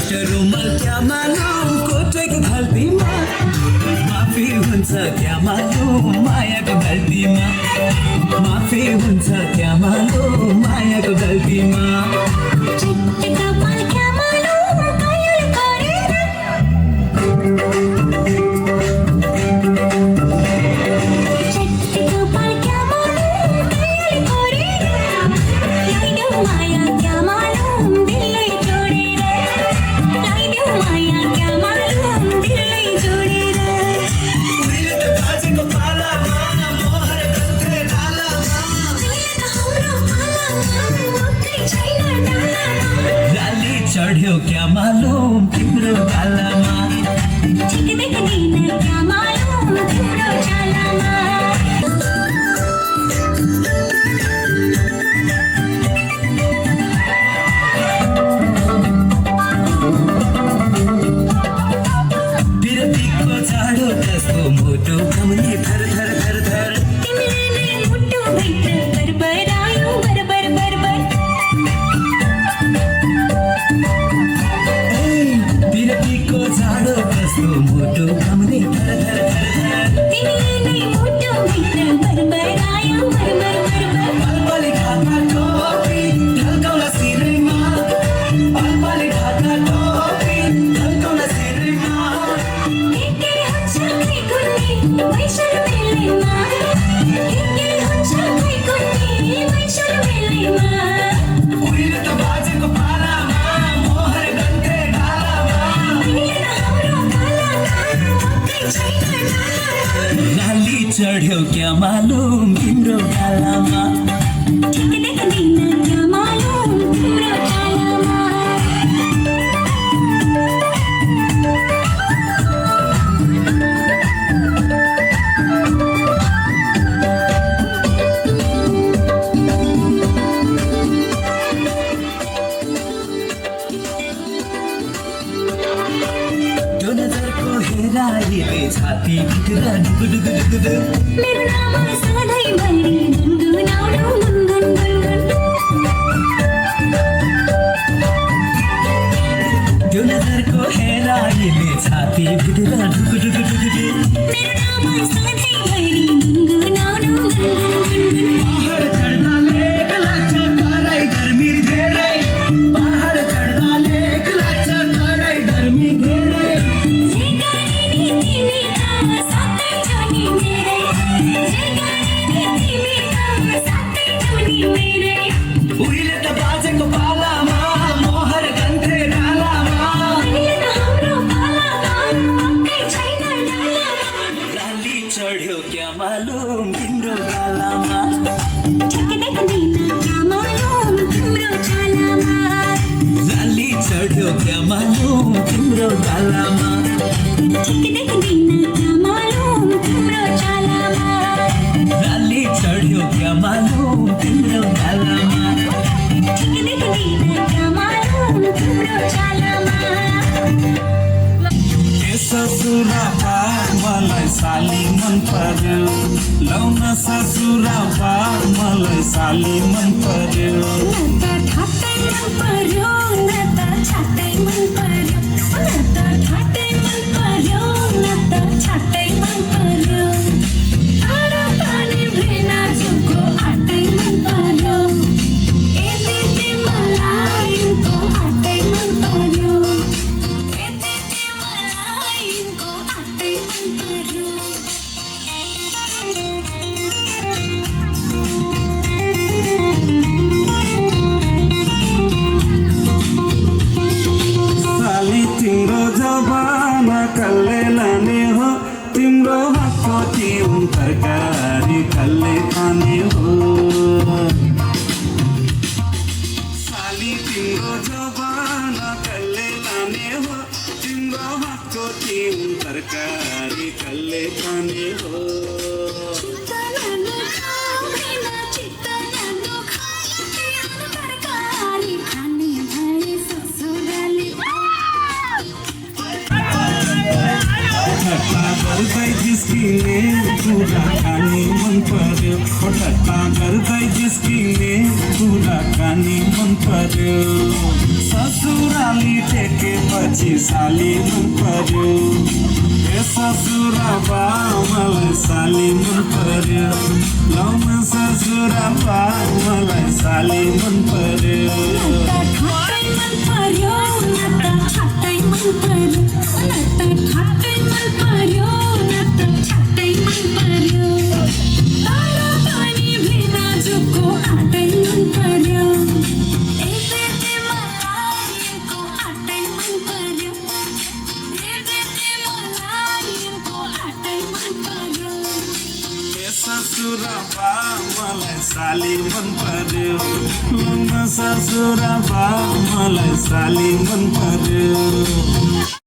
रुमाल क्या मालुम कोटैको घल्तीमा माफी हुन्छ क्या मालुम मायाको गल्तीमा माफी हुन्छ क्या मालुम मायाको गल्तीमा चढ्यो क्या मालुम तिम्रो गालामा क्या मालूम तिम्रो चालामा बिरतीको चाडो कस्तो मोटो घामले थर थर थर थर तिमीले नै मुटु भित्र बरबरायो बरबर बरबर बिरतीको चाडो कस्तो मोटो घामले थर थर थर थर तिमीले नै मुटु भित्र बरबरायो बरबर बरबर पलपले ढाका टोपी ढल्काउला सिरैमा पलपले ढाका टोपी ढल्काउला सिरैमा के हुन्छ खै कुन्नी वैशर मेलैमा के हुन्छ खै कुन्नी वैशर मेलैमा उहिले त बाजेको पालामा मोहर गन्थे ढालामा लाली चढ्यो क्या मालुम तिम्रो गालामा क्या मालूम तिम्रो चालामा त्यो नजरको हेराइले छाती भित्र डुगुडुगुडुगुडु मेरो नाम सधैँभरि गुनगुनाउनु गुनगुन गुनगुन त्यो नजरको हेराइले छाती भित्र डुगुडुगुडुगुडु मेरो नाम सधैँभरि गुनगुनाउनु गुनगुन गुनगुन पहाड चढ्नाले लाग्छ तराई गर्मी धेरै पहाड चढ्नाले लाग्छ तराई गर्मी धेरै जे गाडी नि तिमी त साथै छौ नि मेरै जे गाडी नि तिमी त साथै छौ नि मेरै उहिले त बाजेको पालामा मोहर गन्थे ढालामा अहिले त हाम्रो पालामा पक्कै छैन डालामा लाली चढ्यो क्या मालुम तिम्रो गालामा क्या मालूम तिम्रो चालामा लाली चढ्यो क्या मालुम तिम्रो गालामा क्या मालूम तिम्रो चालामा लाली चढ्यो क्या मालुम तिम्रो गालामा क्या मालूम तिम्रो चालामा ए ससुराबा मलाई साली मन पर्यो लौन ससुराबा मलाई साली मन पर्यो न त ठाटै मन पर्यो न त छाटै मन पर्यो न त ठाटै मन पर्यो न त छाटै मन पर्यो तारा पानी भेना जुको आटै मन पर्यो यति तिमीलाई यिनको आटै मन पर्यो यति तिमीलाई यिनको आटै मन पर्यो साली तिम्रो जबाना कसले लाने हो तिम्रो हातको तिउन तरकारी कसले खाने हो साली तिम्रो जबाना कसले लाने हो तिम्रो हातको तिउन तरकारी कसले खाने हो ठट्टा गर्दै जिस्किने कुराकानी मन पर्यो ठट्टा गर्दै जिस्किने कुराकानी मन पर्यो ससुराली टेके पछि साली मन पर्यो ए ससुराबा मलाई साली मन पर्यो लौन ससुराबा मलाई साली मन पर्यो खाटै मन पर्यो न त छाटै मन पर्यो न त खाटै मन पर्यो न त छाटै मन पर्यो तर पनि बिना जुको आटै मन पर्यो ए बेटे मलाई को आटै मन पर्यो ए बेटे मलाई को आटै मन पर्यो ए ससुराबा मलाई साली मन पर्यो लौन ससुराबा मलाई साली मन पर्यो